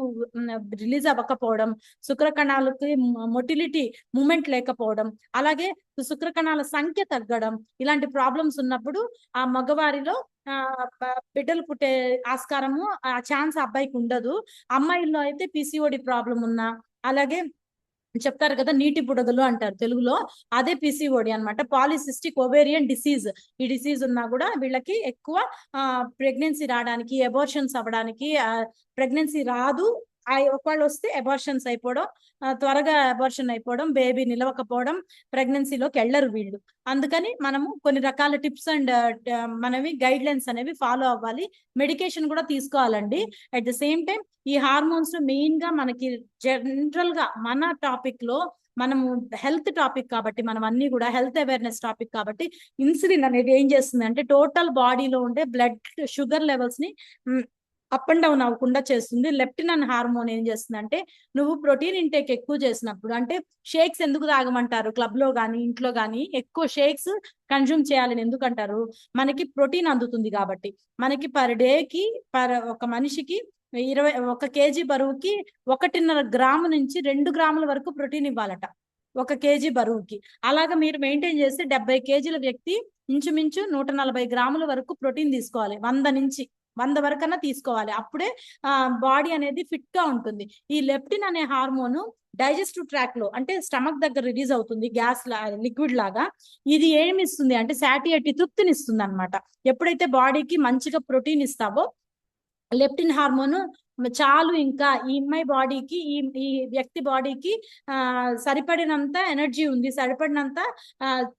Speaker 1: రిలీజ్ అవ్వకపోవడం, శుక్రకణాలకి మొటిలిటీ మూమెంట్ లేకపోవడం, అలాగే శుక్రకణాల సంఖ్య తగ్గడం, ఇలాంటి ప్రాబ్లమ్స్ ఉన్నప్పుడు ఆ మగవారిలో బిడ్డలు పుట్టే ఆస్కారము, ఆ ఛాన్స్ అబ్బాయికి ఉండదు. అమ్మాయిల్లో అయితే PCOD ప్రాబ్లం ఉన్నా, అలాగే చెప్తారు కదా నీటి బుడగలు అంటారు తెలుగులో, అదే PCOD అనమాట, పాలిసిస్టిక్ ఓవేరియన్ డిసీజ్. ఈ డిసీజ్ ఉన్నా కూడా వీళ్ళకి ఎక్కువ ప్రెగ్నెన్సీ రావడానికి, అబార్షన్స్ అవ్వడానికి, ప్రెగ్నెన్సీ రాదు, ఒకవేళ వస్తే అబార్షన్స్ అయిపోవడం, త్వరగా అబార్షన్ అయిపోవడం, బేబీ నిలవకపోవడం, ప్రెగ్నెన్సీలోకి వెళ్ళరు వీళ్ళు. అందుకని మనము కొన్ని రకాల టిప్స్ అండ్ మనవి గైడ్ లైన్స్ అనేవి ఫాలో అవ్వాలి. మెడికేషన్ కూడా తీసుకోవాలండి. అట్ ద సేమ్ టైం ఈ హార్మోన్స్ మెయిన్ గా మనకి జనరల్ గా మన టాపిక్ లో, మనము హెల్త్ టాపిక్ కాబట్టి, మనం అన్ని కూడా హెల్త్ అవేర్నెస్ టాపిక్ కాబట్టి, ఇన్సులిన్ అనేది ఏం చేస్తుంది అంటే టోటల్ బాడీలో ఉండే బ్లడ్ షుగర్ లెవెల్స్ ని అప్ అండ్ డౌన్ అవ్వకుండా చేస్తుంది. లెప్టిన్ అనే హార్మోన్ ఏం చేస్తుంది అంటే, నువ్వు ప్రోటీన్ ఇంటేక్ ఎక్కువ చేసినప్పుడు, అంటే షేక్స్ ఎందుకు తాగమంటారు క్లబ్ లో కానీ ఇంట్లో కానీ, ఎక్కువ షేక్స్ కన్జ్యూమ్ చేయాలని ఎందుకంటారు, మనకి ప్రోటీన్ అందుతుంది కాబట్టి. మనకి పర్ డేకి ఒక మనిషికి 1 kg బరువుకి 1.5 గ్రాము నుంచి 2 గ్రాముల వరకు ప్రోటీన్ ఇవ్వాలట 1 kg బరువుకి. అలాగా మీరు మెయింటైన్ చేస్తే 70 kgల వ్యక్తి ఇంచుమించు 140 గ్రాముల వరకు ప్రోటీన్ తీసుకోవాలి 100 నుంచి. 100 వరకన్నా తీసుకోవాలి. అప్పుడే బాడీ అనేది ఫిట్ గా ఉంటుంది. ఈ లెప్టిన్ అనే హార్మోన్ డైజెస్టివ్ ట్రాక్ లో అంటే స్టమక్ దగ్గర రిలీజ్ అవుతుంది, గ్యాస్ లిక్విడ్ లాగా. ఇది ఏమి ఇస్తుంది అంటే సాటియేటి, తృప్తిని ఇస్తుంది అనమాట. ఎప్పుడైతే బాడీకి మంచిగా ప్రోటీన్ ఇస్తావో లెప్టిన్ హార్మోన్ చాలు, ఇంకా ఈ అమ్మాయి బాడీకి, ఈ వ్యక్తి బాడీకి సరిపడినంత ఎనర్జీ ఉంది, సరిపడినంత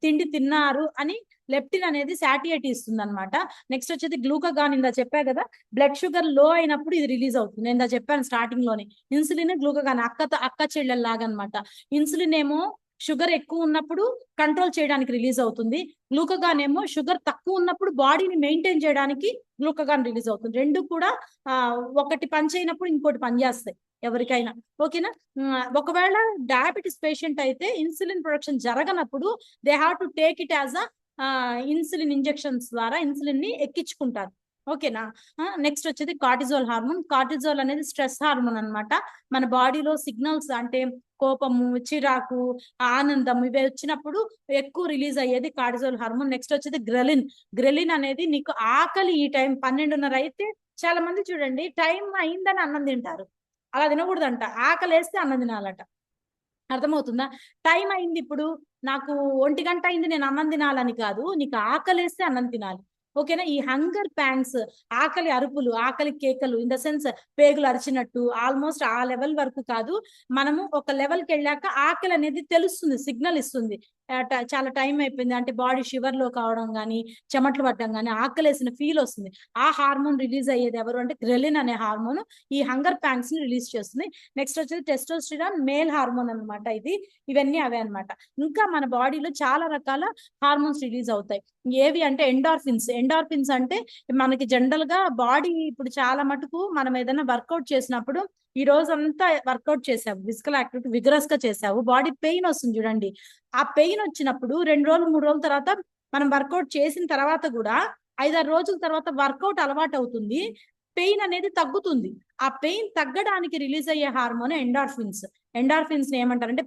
Speaker 1: తిండి తిన్నారు అని లెప్టిన్ అనేది సాటియేటి ఇస్తుంది అనమాట. నెక్స్ట్ వచ్చేది గ్లూకాగాన్. ఇందా చెప్పా కదా, బ్లడ్ షుగర్ లో అయినప్పుడు ఇది రిలీజ్ అవుతుంది. నేను ఇందా చెప్పాను స్టార్టింగ్ లోనే. ఇన్సులిన్, గ్లూకాగాన్ అక్క చెల్లెల్లాగా అనమాట. ఇన్సులిన్ ఏమో షుగర్ ఎక్కువ ఉన్నప్పుడు కంట్రోల్ చేయడానికి రిలీజ్ అవుతుంది, గ్లూకాగాన్ ఏమో షుగర్ తక్కువ ఉన్నప్పుడు బాడీని మెయింటైన్ చేయడానికి గ్లూకాగాన్ రిలీజ్ అవుతుంది. రెండు కూడా ఒకటి పని చేయనప్పుడు ఇంకోటి పని చేస్తాయి ఎవరికైనా. ఓకేనా? ఒకవేళ డయాబెటీస్ పేషెంట్ అయితే ఇన్సులిన్ ప్రొడక్షన్ జరగనప్పుడు they have to take it as insulin injections ద్వారా ఇన్సులిన్ ని ఎక్కించుకుంటారు. ఓకేనా? నెక్స్ట్ వచ్చేది కార్టిజోల్ హార్మోన్. కార్టిజోల్ అనేది స్ట్రెస్ హార్మోన్ అనమాట. మన బాడీలో సిగ్నల్స్ అంటే కోపము, చిరాకు, ఆనందం ఇవి వచ్చినప్పుడు ఎక్కువ రిలీజ్ అయ్యేది కార్టిజోల్ హార్మోన్. నెక్స్ట్ వచ్చేది గ్రెలిన్. గ్రెలిన్ అనేది నీకు ఆకలి ఈ టైం 12:30 అయితే చాలా మంది చూడండి టైం అయిందని అన్నం తింటారు. అలా తినకూడదంట, ఆకలి వేస్తే అన్నం తినాలట. అర్థమవుతుందా? టైం అయింది, ఇప్పుడు నాకు 1 గంట అయింది నేను అన్నం తినాలని కాదు, నీకు ఆకలేస్తే అన్నం తినాలి. ఓకేనా? ఈ హంగర్ ప్యాంగ్స్, ఆకలి అరుపులు, ఆకలి కేకలు, ఇన్ ద సెన్స్ పేగులు అరిచినట్టు, ఆల్మోస్ట్ ఆ లెవెల్ వరకు కాదు. మనము ఒక లెవెల్కి వెళ్ళాక ఆకలి అనేది తెలుస్తుంది, సిగ్నల్ ఇస్తుంది. చాలా టైం అయిపోయింది అంటే బాడీ షివర్ లో కావడం కానీ, చెమటలు పట్టడం కానీ, ఆకలేసిన ఫీల్ వస్తుంది. ఆ హార్మోన్ రిలీజ్ అయ్యేది ఎవరు అంటే గ్రెలిన్ అనే హార్మోన్ ఈ హంగర్ ప్యాంగ్స్ ని రిలీజ్ చేస్తుంది. నెక్స్ట్ వచ్చేది టెస్టోస్టిరాన్, మేల్ హార్మోన్ అనమాట. ఇవన్నీ అవే అనమాట. ఇంకా మన బాడీలో చాలా రకాల హార్మోన్స్ రిలీజ్ అవుతాయి. ఏవి అంటే ఎండార్ఫిన్స్. ఎండార్ఫిన్స్ అంటే మనకి జనరల్ గా బాడీ ఇప్పుడు చాలా మటుకు మనం ఏదైనా వర్కౌట్ చేసినప్పుడు ఈ రోజు అంతా వర్కౌట్ చేసావు, ఫిజికల్ యాక్టివిటీ విగరస్ గా చేసావు, బాడీ పెయిన్ వస్తుంది చూడండి. ఆ పెయిన్ వచ్చినప్పుడు 2 రోజులు 3 రోజుల తర్వాత మనం వర్కౌట్ చేసిన తర్వాత కూడా 5-6 రోజుల తర్వాత వర్కౌట్ అలవాటు అవుతుంది, పెయిన్ అనేది తగ్గుతుంది. ఆ పెయిన్ తగ్గడానికి రిలీజ్ అయ్యే హార్మోన్ ఎండార్ఫిన్స్. ఎండార్ఫిన్స్ ని ఏమంటారంటే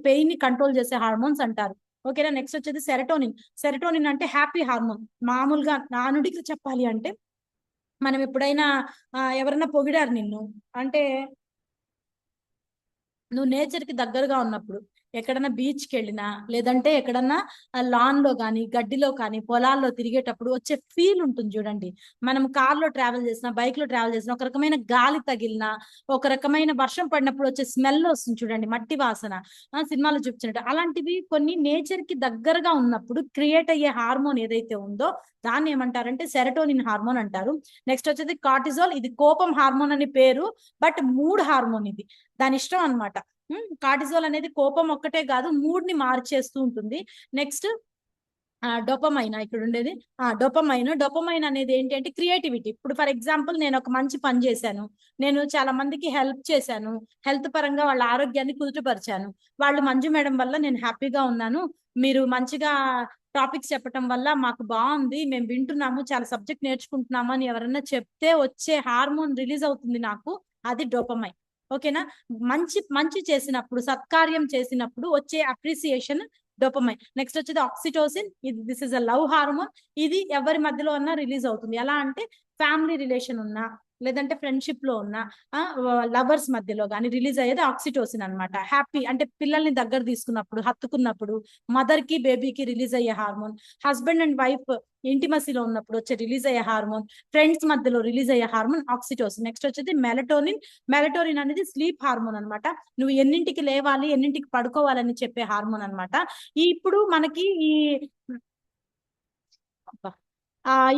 Speaker 1: పెయిన్ ని కంట్రోల్ చేసే హార్మోన్స్ అంటారు. ఓకేనా? నెక్స్ట్ వచ్చేది సెరటోనిన్. సెరటోనిన్ అంటే హ్యాపీ హార్మోన్. మామూలుగా నానుడికి చెప్పాలి అంటే మనం ఎప్పుడైనా ఎవరైనా పొగిడారు నిన్ను అంటే, నువ్వు నేచర్ కి దగ్గరగా ఉన్నప్పుడు ఎక్కడన్నా బీచ్కి వెళ్ళినా, లేదంటే ఎక్కడన్నా లాన్ లో కానీ, గడ్డిలో కానీ, పొలాల్లో తిరిగేటప్పుడు వచ్చే ఫీల్ ఉంటుంది చూడండి. మనం కార్లో ట్రావెల్ చేసినా, బైక్ లో ట్రావెల్ చేసినా, ఒక రకమైన గాలి తగిలినా, ఒక రకమైన వర్షం పడినప్పుడు వచ్చే స్మెల్ వస్తుంది చూడండి, మట్టి వాసన, సినిమాలో చూపించినట్టు. అలాంటివి కొన్ని నేచర్ కి దగ్గరగా ఉన్నప్పుడు క్రియేట్ అయ్యే హార్మోన్ ఏదైతే ఉందో దాన్ని ఏమంటారంటే సెరటోనిన్ హార్మోన్ అంటారు. నెక్స్ట్ వచ్చేది కార్టిజోల్. ఇది కోపం హార్మోన్ అని పేరు, బట్ మూడ్ హార్మోన్. ఇది దాని ఇష్టం అనమాట. కార్టిజోల్ అనేది కోపం ఒక్కటే కాదు, మూడ్ ని మార్చేస్తూ ఉంటుంది. నెక్స్ట్ డోపమైన్ ఇక్కడ ఉండేది. డోపమైన్ అనేది ఏంటి అంటే క్రియేటివిటీ. ఇప్పుడు ఫర్ ఎగ్జాంపుల్ నేను ఒక మంచి పని చేశాను, నేను చాలా మందికి హెల్ప్ చేశాను, హెల్త్ పరంగా వాళ్ళ ఆరోగ్యాన్ని కుదుటపరిచాను, వాళ్ళు మంజు మేడం వల్ల నేను హ్యాపీగా ఉన్నాను, మీరు మంచిగా టాపిక్స్ చెప్పడం వల్ల మాకు బాగుంది, మేము వింటున్నాము, చాలా సబ్జెక్ట్ నేర్చుకుంటున్నాము అని ఎవరన్నా చెప్తే వచ్చే హార్మోన్ రిలీజ్ అవుతుంది నాకు, అది డోపమైన్. ఓకేనా? మంచి చేసినప్పుడు, సత్కార్యం చేసినప్పుడు వచ్చే అప్రిసియేషన్ డోపమైన్. నెక్స్ట్ వచ్చేది oxytocin. This is a love hormone. ఇది ఎవరి మధ్యలో ఉన్నా రిలీజ్ అవుతుంది. ఎలా అంటే ఫ్యామిలీ రిలేషన్ ఉన్నా, లేదంటే ఫ్రెండ్షిప్ లో ఉన్న లవర్స్ మధ్యలో కానీ రిలీజ్ అయ్యేది ఆక్సిటోసిన్ అనమాట. హ్యాపీ అంటే పిల్లల్ని దగ్గర తీసుకున్నప్పుడు, హత్తుకున్నప్పుడు, మదర్ కి బేబీకి రిలీజ్ అయ్యే హార్మోన్. హస్బెండ్ అండ్ వైఫ్ ఇంటిమసీలో ఉన్నప్పుడు వచ్చే రిలీజ్ అయ్యే హార్మోన్. ఫ్రెండ్స్ మధ్యలో రిలీజ్ అయ్యే హార్మోన్ ఆక్సిటోసిన్. నెక్స్ట్ వచ్చేది మెలటోనిన్. మెలటోనిన్ అనేది స్లీప్ హార్మోన్ అనమాట. నువ్వు ఎన్నింటికి లేవాలి, ఎన్నింటికి పడుకోవాలని చెప్పే హార్మోన్ అనమాట. ఇప్పుడు మనకి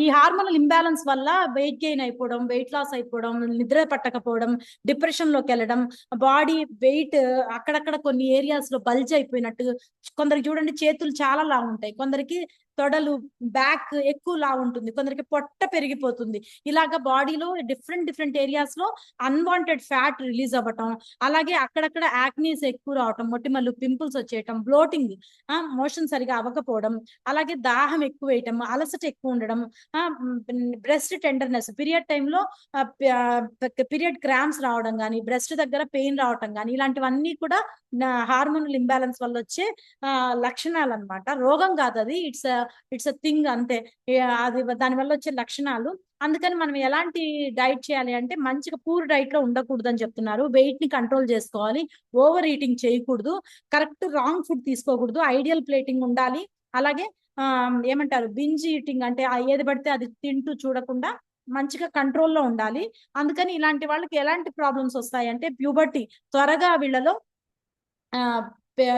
Speaker 1: ఈ హార్మోనల్ ఇంబ్యాలెన్స్ వల్ల వెయిట్ గెయిన్ అయిపోవడం, వెయిట్ లాస్ అయిపోవడం, నిద్ర పట్టకపోవడం, డిప్రెషన్ లోకి వెళ్ళడం, బాడీ వెయిట్ అక్కడక్కడ కొన్ని ఏరియాస్ లో బల్జ్ అయిపోయినట్టు, కొందరికి చూడండి చేతులు చాలా లావు ఉంటాయి, కొందరికి తొడలు బ్యాక్ ఎక్కువ లావు ఉంటుంది, కొందరికి పొట్ట పెరిగిపోతుంది. ఇలాగా బాడీలో డిఫరెంట్ ఏరియాస్ లో అన్వాంటెడ్ ఫ్యాట్ రిలీజ్ అవ్వటం, అలాగే అక్కడక్కడ యాక్నీస్ ఎక్కువ రావటం, మొటిమలు, పింపుల్స్ వచ్చేయటం, బ్లోటింగ్, మోషన్ సరిగా అవ్వకపోవడం, అలాగే దాహం ఎక్కువ వేయటం, అలసట ఎక్కువ ఉండడం, బ్రెస్ట్ టెండర్నెస్, పీరియడ్ టైంలో పీరియడ్ క్రాంప్స్ రావడం కానీ, బ్రెస్ట్ దగ్గర పెయిన్ రావటం కానీ, ఇలాంటివన్నీ కూడా హార్మోనల్ ఇంబ్యాలెన్స్ వల్ల వచ్చే లక్షణాలు అనమాట. రోగం కాదు అది, ఇట్స్ ఇట్స్ అ థింగ్ అంతే. అది దానివల్ల వచ్చే లక్షణాలు. అందుకని మనం ఎలాంటి డైట్ చేయాలి అంటే మంచిగా పూర్ డైట్ లో ఉండకూడదు అని చెప్తున్నారు. వెయిట్ ని కంట్రోల్ చేసుకోవాలి, ఓవర్ ఈటింగ్ చేయకూడదు, కరెక్ట్ రాంగ్ ఫుడ్ తీసుకోకూడదు, ఐడియల్ ప్లేటింగ్ ఉండాలి. అలాగే ఏమంటారు బింజ్ ఈటింగ్ అంటే ఏది పడితే అది తింటూ చూడకుండా మంచిగా కంట్రోల్లో ఉండాలి. అందుకని ఇలాంటి వాళ్ళకి ఎలాంటి ప్రాబ్లమ్స్ వస్తాయి అంటే ప్యూబర్టీ త్వరగా వీళ్ళలో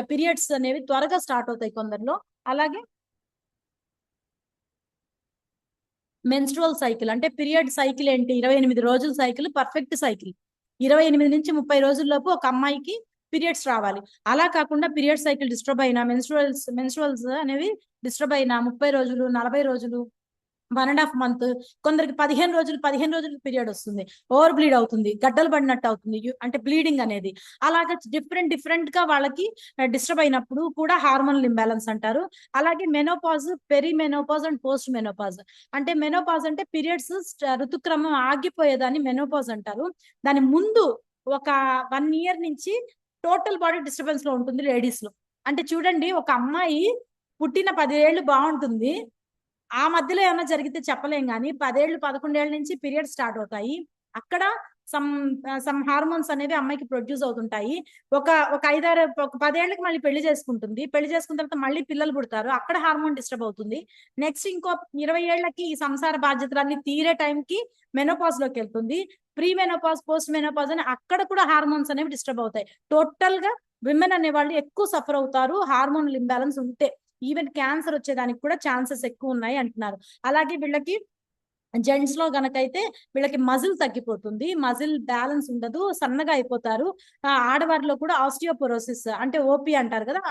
Speaker 1: పీరియడ్స్ అనేవి త్వరగా స్టార్ట్ అవుతాయి కొందరిలో. అలాగే మెన్స్ట్రువల్ సైకిల్ అంటే పీరియడ్ సైకిల్ ఏంటి, 28 రోజుల సైకిల్ పర్ఫెక్ట్ సైకిల్. 28 నుంచి 30 రోజుల్లోపు ఒక అమ్మాయికి పీరియడ్స్ రావాలి. అలా కాకుండా పీరియడ్ సైకిల్ డిస్టర్బ్ అయినా, మెన్స్ట్రువల్స్ అనేవి డిస్టర్బ్ అయినా 30 రోజులు, 40 రోజులు, 1.5 month, కొందరికి 15 రోజులు పీరియడ్ వస్తుంది, ఓవర్ బ్లీడ్ అవుతుంది, గడ్డలు పడినట్టు అవుతుంది, అంటే బ్లీడింగ్ అనేది. అలాగే డిఫరెంట్ గా వాళ్ళకి డిస్టర్బ్ అయినప్పుడు కూడా హార్మోనల్ ఇంబ్యాలెన్స్ అంటారు. అలాగే menopause, peri menopause and post menopause. అంటే మెనోపాజ్ అంటే పీరియడ్స్ ఋతుక్రమం ఆగిపోయేదాన్ని మెనోపాజ్ అంటారు. దాని ముందు ఒక 1 year నుంచి టోటల్ బాడీ డిస్టర్బెన్స్ లో ఉంటుంది లేడీస్ లో. అంటే చూడండి, ఒక అమ్మాయి పుట్టిన 10 ఏళ్ళు బాగుంటుంది, ఆ మధ్యలో ఏమైనా జరిగితే చెప్పలేం కానీ 10 ఏళ్ళు 11 ఏళ్ళ నుంచి పీరియడ్ స్టార్ట్ అవుతాయి. అక్కడ సమ్ హార్మోన్స్ అనేవి అమ్మాయికి ప్రొడ్యూస్ అవుతుంటాయి. ఒక 10 ఏళ్ళకి మళ్ళీ పెళ్లి చేసుకుంటుంది, పెళ్లి చేసుకున్న తర్వాత మళ్ళీ పిల్లలు పుడతారు, అక్కడ హార్మోన్ డిస్టర్బ్ అవుతుంది. నెక్స్ట్ ఇంకో 20 ఏళ్ళకి ఈ సంసార బాధ్యతలన్నీ తీరే టైంకి మెనోపాజ్ లోకి వెళ్తుంది. ప్రీ మెనోపాజ్, పోస్ట్ మెనోపాజ్ అని అక్కడ కూడా హార్మోన్స్ అనేవి డిస్టర్బ్ అవుతాయి. టోటల్ గా విమెన్ అనే వాళ్ళు ఎక్కువ సఫర్ అవుతారు హార్మోనల్ ఇంబ్యాలెన్స్ ఉంటే. ఈవెన్ క్యాన్సర్ వచ్చేదానికి కూడా ఛాన్సెస్ ఎక్కువ ఉన్నాయి అంటున్నారు. అలాగే వీళ్ళకి జెంట్స్ లో గనకైతే వీళ్ళకి మజిల్ తగ్గిపోతుంది, మజిల్ బ్యాలెన్స్ ఉండదు, సన్నగా అయిపోతారు. ఆడవారిలో కూడా ఆస్టియోపోరోసిస్ అంటే ఓపీ అంటారు కదా,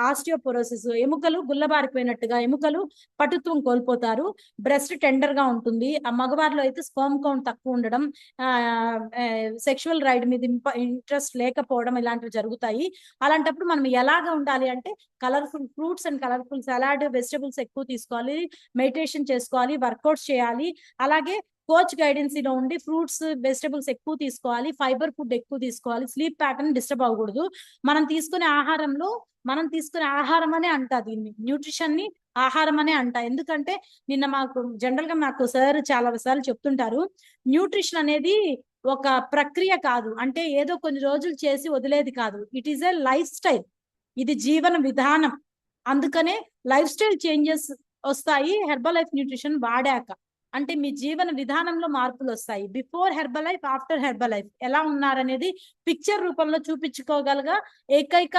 Speaker 1: ఆస్టియోపోరోసిస్, ఎముకలు గుల్లబారిపోయినట్టుగా ఎముకలు పటుత్వం కోల్పోతారు. బ్రెస్ట్ టెండర్ గా ఉంటుంది. ఆ మగవారిలో అయితే స్పర్మ్ కౌంట్ తక్కువ ఉండడం, సెక్షువల్ రైడ్ మీద ఇంట్రెస్ట్ లేకపోవడం, ఇలాంటివి జరుగుతాయి. అలాంటప్పుడు మనం ఎలాగా ఉండాలి అంటే colourful fruits and colourful salad, vegetables ఎక్కువ తీసుకోవాలి, మెడిటేషన్ చేసుకోవాలి, వర్కౌట్స్ చేయాలి. అలాగే కోచ్ గైడెన్సీలో ఉండి ఫ్రూట్స్ వెజిటబుల్స్ ఎక్కువ తీసుకోవాలి, ఫైబర్ ఫుడ్ ఎక్కువ తీసుకోవాలి, స్లీప్ ప్యాటర్న్ డిస్టర్బ్ అవ్వకూడదు. మనం తీసుకునే ఆహారం అనే అంట, దీన్ని న్యూట్రిషన్ ని ఆహారం అనే అంట. ఎందుకంటే నిన్న జనరల్ గా మాకు సార్ చాలా సార్లు చెప్తుంటారు, న్యూట్రిషన్ అనేది ఒక ప్రక్రియ కాదు, అంటే ఏదో కొన్ని రోజులు చేసి వదిలేది కాదు, it is a life style, ఇది జీవన విధానం. అందుకనే లైఫ్ స్టైల్ చేంజెస్ వస్తాయి హెర్బల్ లైఫ్ న్యూట్రిషన్ వాడాక. అంటే మీ జీవన విధానంలో మార్పులు వస్తాయి. Before herbal life, after herbal life ఎలా ఉన్నారనేది పిక్చర్ రూపంలో చూపించుకోగలగా ఏకైక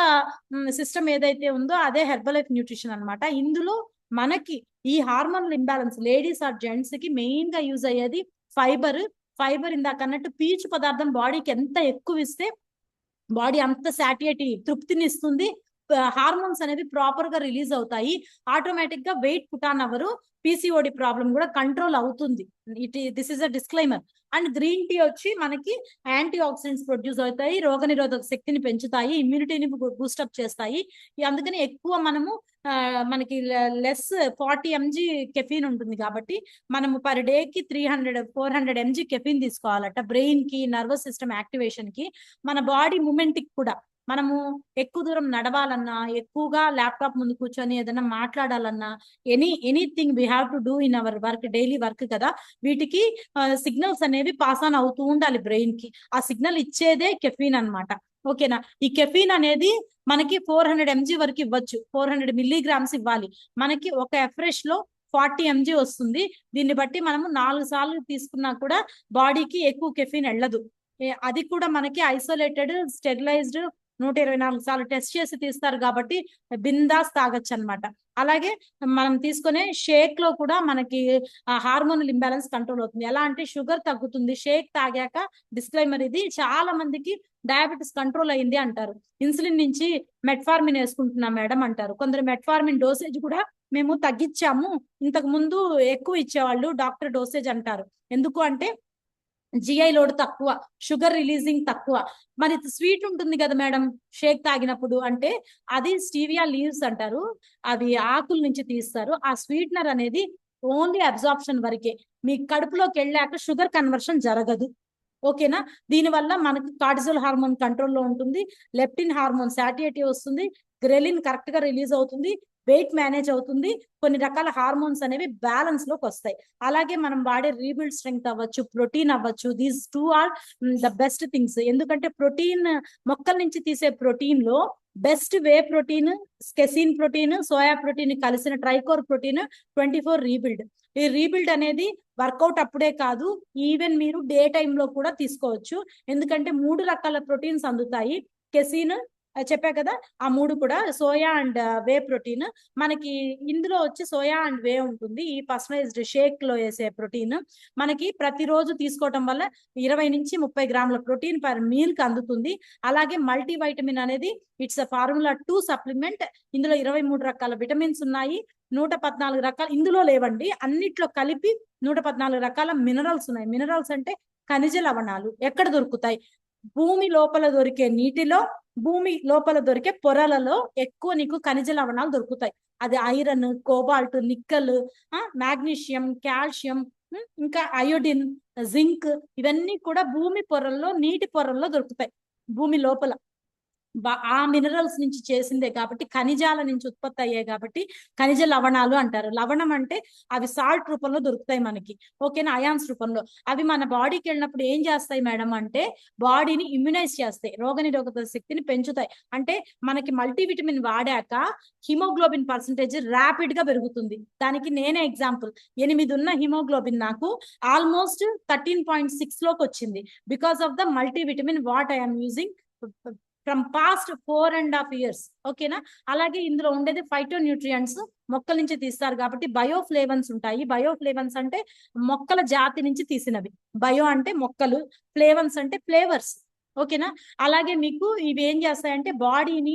Speaker 1: సిస్టమ్ ఏదైతే ఉందో అదే హెర్బల్ లైఫ్ న్యూట్రిషన్ అన్నమాట. ఇందులో మనకి ఈ hormonal imbalance ladies are gents కి మెయిన్ గా యూజ్ అయ్యేది ఫైబర్ ఇందాక అన్నట్టు పీచు పదార్థం బాడీకి ఎంత ఎక్కువ ఇస్తే బాడీ అంత సాటియేటి తృప్తిని ఇస్తుంది, హార్మోన్స్ అనేవి ప్రాపర్ గా రిలీజ్ అవుతాయి, ఆటోమేటిక్ గా వెయిట్ పుట్ ఆన్ అవరు, పీసీఓడి ప్రాబ్లం కూడా కంట్రోల్ అవుతుంది. This is a disclaimer. And green tea వచ్చి మనకి యాంటీ ఆక్సిడెంట్స్ ప్రొడ్యూస్ అవుతాయి, రోగనిరోధక శక్తిని పెంచుతాయి, ఇమ్యూనిటీని బూస్టప్ చేస్తాయి. అందుకని ఎక్కువ మనము మనకి లెస్ 40 mg కెఫీన్ ఉంటుంది కాబట్టి మనము పర్ డే కి 400 mg కెఫీన్ తీసుకోవాలట, బ్రెయిన్ కి, నర్వస్ సిస్టమ్ యాక్టివేషన్ కి, మన బాడీ మూమెంట్ కి కూడా. మనము ఎక్కువ దూరం నడవాలన్నా, ఎక్కువగా ల్యాప్టాప్ ముందు కూర్చొని ఏదైనా మాట్లాడాలన్నా, anything we have to do in our work, daily work కదా, వీటికి సిగ్నల్స్ అనేవి పాస్ ఆన్ అవుతూ ఉండాలి బ్రెయిన్ కి. ఆ సిగ్నల్ ఇచ్చేదే కెఫీన్ అన్నమాట. ఓకేనా. ఈ కెఫీన్ అనేది మనకి 400 mg వరకు ఇవ్వచ్చు, 400 milligrams ఇవ్వాలి. మనకి ఒక ఎఫ్రెష్ లో 40 mg వస్తుంది. దీన్ని బట్టి మనము 4 సార్లు తీసుకున్నా కూడా బాడీకి ఎక్కువ కెఫీన్ వెళ్ళదు. అది కూడా మనకి ఐసోలేటెడ్, స్టెరిలైజ్డ్ 124 సార్లు టెస్ట్ చేసి తీస్తారు కాబట్టి బిందాస్ తాగొచ్చు అనమాట. అలాగే మనం తీసుకునే షేక్ లో కూడా మనకి హార్మోనల్ ఇంబ్యాలెన్స్ కంట్రోల్ అవుతుంది. ఎలా అంటే షుగర్ తగ్గుతుంది షేక్ తాగాక. డిస్క్లైమర్ ఇది, చాలా మందికి డయాబెటీస్ కంట్రోల్ అయింది అంటారు, ఇన్సులిన్ నుంచి మెట్ఫార్మిన్ వేసుకుంటున్నాం మేడం అంటారు. కొందరు మెట్ఫార్మిన్ డోసేజ్ కూడా మేము తగ్గించాము, ఇంతకు ముందు ఎక్కువ ఇచ్చేవాళ్ళు డాక్టర్ డోసేజ్ అంటారు. ఎందుకు అంటే జిఐ లోడ్ తక్కువ, షుగర్ రిలీజింగ్ తక్కువ. మరి స్వీట్ ఉంటుంది కదా మేడం షేక్ తాగినప్పుడు అంటే, అది స్టీవియా లీవ్స్ అంటారు, అవి ఆకుల నుంచి తీస్తారు. ఆ స్వీట్నర్ అనేది ఓన్లీ అబ్జార్ప్షన్ వరకే, మీ కడుపులోకి వెళ్ళాక షుగర్ కన్వర్షన్ జరగదు. ఓకేనా. దీనివల్ల మనకి కార్టిజోల్ హార్మోన్ కంట్రోల్లో ఉంటుంది, లెప్టిన్ హార్మోన్ సాటియేటివ్ వస్తుంది, గ్రెలిన్ కరెక్ట్ గా రిలీజ్ అవుతుంది, వెయిట్ మేనేజ్ అవుతుంది, కొన్ని రకాల హార్మోన్స్ అనేవి బ్యాలెన్స్ లోకి వస్తాయి. అలాగే మనం వాడే రీబిల్డ్ స్ట్రెంగ్త్ అవ్వచ్చు, ప్రోటీన్ అవ్వచ్చు, these two are the best things. ఎందుకంటే ప్రోటీన్, మొక్కల నుంచి తీసే ప్రోటీన్ లో best way protein, casein protein, soya protein కలిసిన ట్రైకోర్ ప్రోటీన్ 24 రీబిల్డ్. ఈ రీబిల్డ్ అనేది వర్కౌట్ అప్పుడే కాదు, ఈవెన్ మీరు డే టైంలో కూడా తీసుకోవచ్చు. ఎందుకంటే 3 రకాల ప్రోటీన్స్ అందుతాయి. కెసిన్ చెప్పా కదా, ఆ 3 కూడా సోయా అండ్ వే ప్రోటీన్. మనకి ఇందులో వచ్చి సోయా అండ్ వే ఉంటుంది. ఈ పర్సనలైజ్డ్ షేక్ లో వేసే ప్రోటీన్ మనకి ప్రతిరోజు తీసుకోవటం వల్ల 20 నుంచి 30 గ్రాముల ప్రోటీన్ పర్ మీల్ కి అందుతుంది. అలాగే మల్టీ వైటమిన్ అనేది ఇట్స్ ఫార్ములా 2 సప్లిమెంట్. ఇందులో 23 రకాల విటమిన్స్ ఉన్నాయి, 114 రకాల ఇందులో లేవండి, అన్నిట్లో కలిపి 114 రకాల మినరల్స్ ఉన్నాయి. మినరల్స్ అంటే ఖనిజ లవణాలు. ఎక్కడ దొరుకుతాయి? భూమి లోపల దొరికే నీటిలో, భూమి లోపల దొరికే పొరలలో ఎక్కువ నీకు ఖనిజ లవణాలు దొరుకుతాయి. అది iron, cobalt, nickel, magnesium, calcium, ఇంకా అయోడిన్, జింక్, ఇవన్నీ కూడా భూమి పొరల్లో, నీటి పొరల్లో దొరుకుతాయి. భూమి లోపల ఆ మినరల్స్ నుంచి చేసిందే కాబట్టి, ఖనిజాల నుంచి ఉత్పత్తి అయ్యాయి కాబట్టి ఖనిజ లవణాలు అంటారు. లవణం అంటే అవి సాల్ట్ రూపంలో దొరుకుతాయి మనకి, ఓకేనా, అయాన్స్ రూపంలో. అవి మన బాడీకి వెళ్ళినప్పుడు ఏం చేస్తాయి మేడం అంటే బాడీని ఇమ్యునైజ్ చేస్తాయి, రోగనిరోధక శక్తిని పెంచుతాయి. అంటే మనకి మల్టీవిటమిన్ వాడాక హిమోగ్లోబిన్ పర్సంటేజ్ ర్యాపిడ్ గా పెరుగుతుంది. దానికి నేనే ఎగ్జాంపుల్. 8 ఉన్న హిమోగ్లోబిన్ నాకు ఆల్మోస్ట్ 13.6 లోకి వచ్చింది, because of the multivitamin what I'm using from past 4.5 years. ఓకేనా. అలాగే ఇందులో ఉండేది ఫైటో న్యూట్రియంట్స్, మొక్కల నుంచి తీస్తారు కాబట్టి బయోఫ్లేవన్స్ ఉంటాయి. బయోఫ్లేవన్స్ అంటే మొక్కల జాతి నుంచి తీసినవి. బయో అంటే మొక్కలు, ఫ్లేవన్స్ అంటే ఫ్లేవర్స్, ఓకేనా. అలాగే మీకు ఇవి ఏం చేస్తాయంటే బాడీని,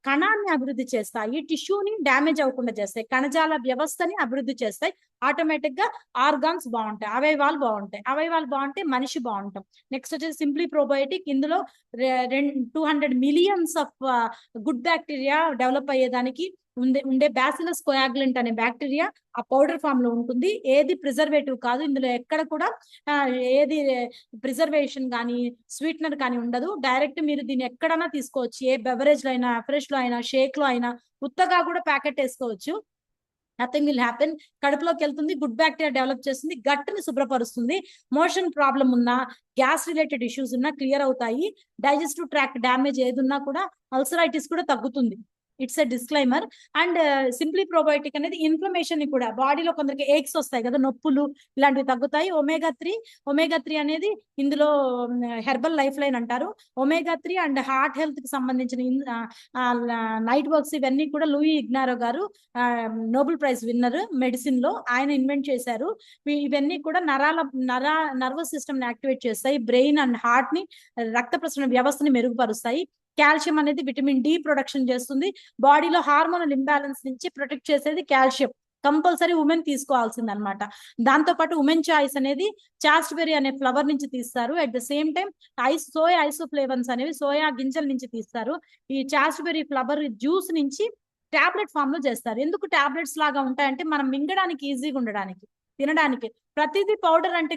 Speaker 1: కణాన్ని అభివృద్ధి చేస్తాయి, టిష్యూని డ్యామేజ్ అవ్వకుండా చేస్తాయి, కణజాల వ్యవస్థని అభివృద్ధి చేస్తాయి. ఆటోమేటిక్ గా ఆర్గాన్స్ బాగుంటాయి, అవయవాలు బాగుంటాయి, అవయవాలు బాగుంటే మనిషి బాగుంటాం. నెక్స్ట్ వచ్చేసి సింప్లీ ప్రోబయోటిక్. ఇందులో 200 millions of good bacteria develop అయ్యేదానికి ఉండే బ్యాసిలస్ కోయాగ్లెంట్ అనే బ్యాక్టీరియా ఆ పౌడర్ ఫామ్ లో ఉంటుంది. ఏది ప్రిజర్వేటివ్ కాదు, ఇందులో ఎక్కడ కూడా ఏది ప్రిజర్వేషన్ కానీ స్వీట్నర్ కానీ ఉండదు. డైరెక్ట్ మీరు దీన్ని ఎక్కడైనా తీసుకోవచ్చు, ఏ బెవరేజ్ లో అయినా, ఫ్రెష్ లో అయినా, షేక్ లో అయినా, ఉత్తగా కూడా ప్యాకెట్ వేసుకోవచ్చు. Nothing will happen. కడుపులోకి వెళ్తుంది, గుడ్ బ్యాక్టీరియా డెవలప్ చేస్తుంది, గట్టుని శుభ్రపరుస్తుంది. మోషన్ ప్రాబ్లం ఉన్నా, గ్యాస్ రిలేటెడ్ ఇష్యూస్ ఉన్నా క్లియర్ అవుతాయి. డైజెస్టివ్ ట్రాక్ట్ డ్యామేజ్ ఏదున్నా కూడా, అల్సరైటిస్ కూడా తగ్గుతుంది. It's a disclaimer. And simply probiotic అనేది ఇన్ఫ్లమేషన్ ని కూడా, బాడీలో కొందరికి ఏక్స్ వస్తాయి కదా, నొప్పులు, ఇలాంటివి తగ్గుతాయి. ఒమేగా 3 అనేది ఇందులో హెర్బల్ లైఫ్ లైన్ అంటారు. ఒమేగా 3 అండ్ హార్ట్ హెల్త్ కి సంబంధించిన నైట్ వర్క్స్, ఇవన్నీ కూడా లూయి ఇగ్నారో గారు నోబెల్ ప్రైజ్ విన్నర్ మెడిసిన్ లో, ఆయన ఇన్వెంట్ చేశారు. ఇవన్నీ కూడా నర్వస్ సిస్టమ్ ని యాక్టివేట్ చేస్తాయి, బ్రెయిన్ అండ్ హార్ట్ ని, రక్త ప్రసరణ వ్యవస్థని మెరుగుపరుస్తాయి. కాల్షియం అనేది విటమిన్ డి ప్రొడక్షన్ చేస్తుంది. బాడీలో హార్మోనల్ ఇంబ్యాలెన్స్ నుంచి ప్రొటెక్ట్ చేసేది కాల్షియం. కంపల్సరీ ఉమెన్ తీసుకోవాల్సింది అనమాట. దాంతో పాటు ఉమెన్ చాయిస్ అనేది చాస్ట్బెర్రీ అనే ఫ్లవర్ నుంచి తీస్తారు. At the same time soya isoflavones అనేవి సోయా గింజల నుంచి తీస్తారు. ఈ చాస్ట్బెర్రీ ఫ్లవర్ జ్యూస్ నుంచి టాబ్లెట్ ఫామ్ లో చేస్తారు. ఎందుకు టాబ్లెట్స్ లాగా ఉంటాయంటే మనం మింగడానికి ఈజీగా ఉండడానికి, తినడానికి. ప్రతిదీ పౌడర్ అంటే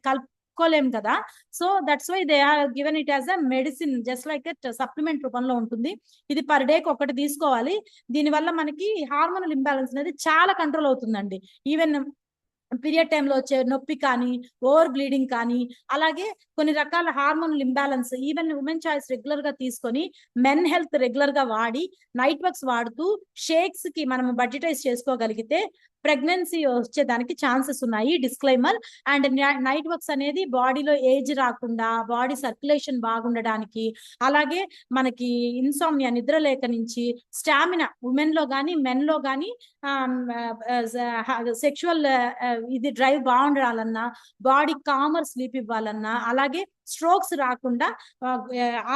Speaker 1: కలుపుకోలేం కదా. So that's why they are given it as a medicine, just like supplement రూపంలో ఉంటుంది. ఇది పర్ డే ఒకటి తీసుకోవాలి. దీనివల్ల మనకి హార్మోనల్ ఇంబ్యాలెన్స్ అనేది చాలా కంట్రోల్ అవుతుందండి. ఈవెన్ పీరియడ్ టైంలో వచ్చే నొప్పి కానీ, ఓవర్ బ్లీడింగ్ కానీ, అలాగే కొన్ని రకాల hormonal imbalance, even women choice regular గా తీసుకొని, మెన్ హెల్త్ రెగ్యులర్ గా వాడి, నైట్ వర్క్స్ వాడుతూ, షేక్స్ కి మనం బడ్జెటైజ్ చేసుకోగలిగితే ప్రెగ్నెన్సీ వచ్చేదానికి ఛాన్సెస్ ఉన్నాయి. డిస్క్లైమర్. అండ్ నైట్ వర్క్స్ అనేది బాడీలో ఏజ్ రాకుండా, బాడీ సర్క్యులేషన్ బాగుండడానికి, అలాగే మనకి ఇన్సామ్నియా, నిద్ర లేక నుంచి, స్టామినా ఉమెన్ లో కానీ మెన్ లో కానీ, సెక్షువల్ ఇది డ్రైవ్ బాగుండాలన్నా, బాడీ కామర్ స్లీప్ ఇవ్వాలన్నా, అలాగే స్ట్రోక్స్ రాకుండా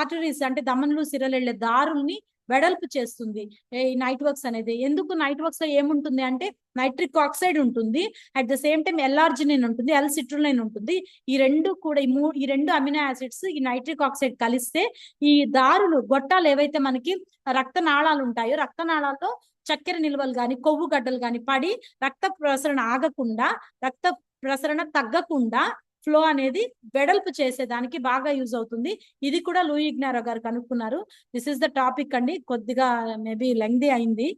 Speaker 1: ఆర్టరీస్ అంటే దమన్లు, సిరలు వెళ్లే దారుల్ని వెడల్పు చేస్తుంది ఈ నైట్ వర్క్స్ అనేది. ఎందుకు నైట్ వర్క్స్ లో ఏముంటుంది అంటే నైట్రిక్ ఆక్సైడ్ ఉంటుంది, అట్ ద సేమ్ టైం ఎల్ఆర్జినిన్ ఉంటుంది, ఎల్ సిట్రులైన్ ఉంటుంది. ఈ రెండు కూడా ఈ రెండు అమినో యాసిడ్స్ ఈ నైట్రిక్ ఆక్సైడ్ కలిస్తే ఈ దారులు, గొట్టాలు ఏవైతే మనకి రక్తనాళాలు ఉంటాయో, రక్తనాళాల్లో చక్కెర నిల్వలు కానీ, కొవ్వు గడ్డలు కానీ పడి రక్త ప్రసరణ ఆగకుండా, రక్త ప్రసరణ తగ్గకుండా ఫ్లో అనేది వెడల్పు చేసేదానికి బాగా యూజ్ అవుతుంది. ఇది కూడా లూయి ఇగ్నారో గారు కనుక్కున్నారు. దిస్ ఇస్ ద టాపిక్ అండి. కొద్దిగా మేబీ లెంగ్దీ అయింది.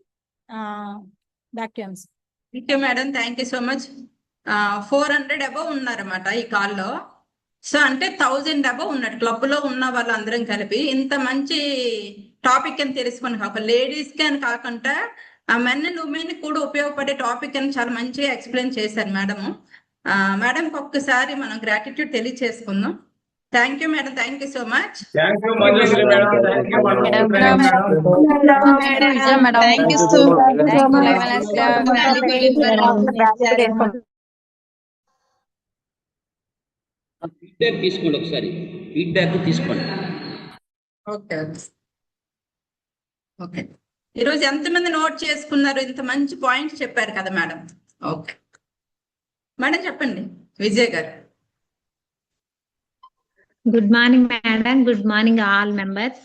Speaker 1: Back to answer.
Speaker 2: Thank you madam, thank you so much. 400 above ఉన్నారన్నమాట ఈ కాల్లో. సో అంటే 1000 అబౌవ్ ఉన్నట్టు క్లబ్ లో ఉన్న వాళ్ళందరం కలిపి ఇంత మంచి టాపిక్ అని తెలుసుకుని ఒక లేడీస్ కి అని కాకుండా మెన్ అండ్ ఉమెన్ కూడా ఉపయోగపడే టాపిక్ అని చాలా మంచిగా ఎక్స్ప్లెయిన్ చేశారు మేడం. మేడం ఒక్కసారి మనం గ్రాటిట్యూడ్ తెలియచేసుకుందాం. Thank you madam, thank you so much.
Speaker 3: Thank you Manjushri madam, thank you
Speaker 4: feedback తీసుకోండి, ఒకసారి ఫీడ్బ్యాక్ తీసుకోండి.
Speaker 2: Okay okay. ఈరోజు ఎంతమంది నోట్ చేసుకున్నారు? ఇంత మంచి పాయింట్స్ చెప్పారు కదా మేడం. ఓకే మేడం చెప్పండి విజయ్ గారు.
Speaker 5: Good morning madam, good morning all members,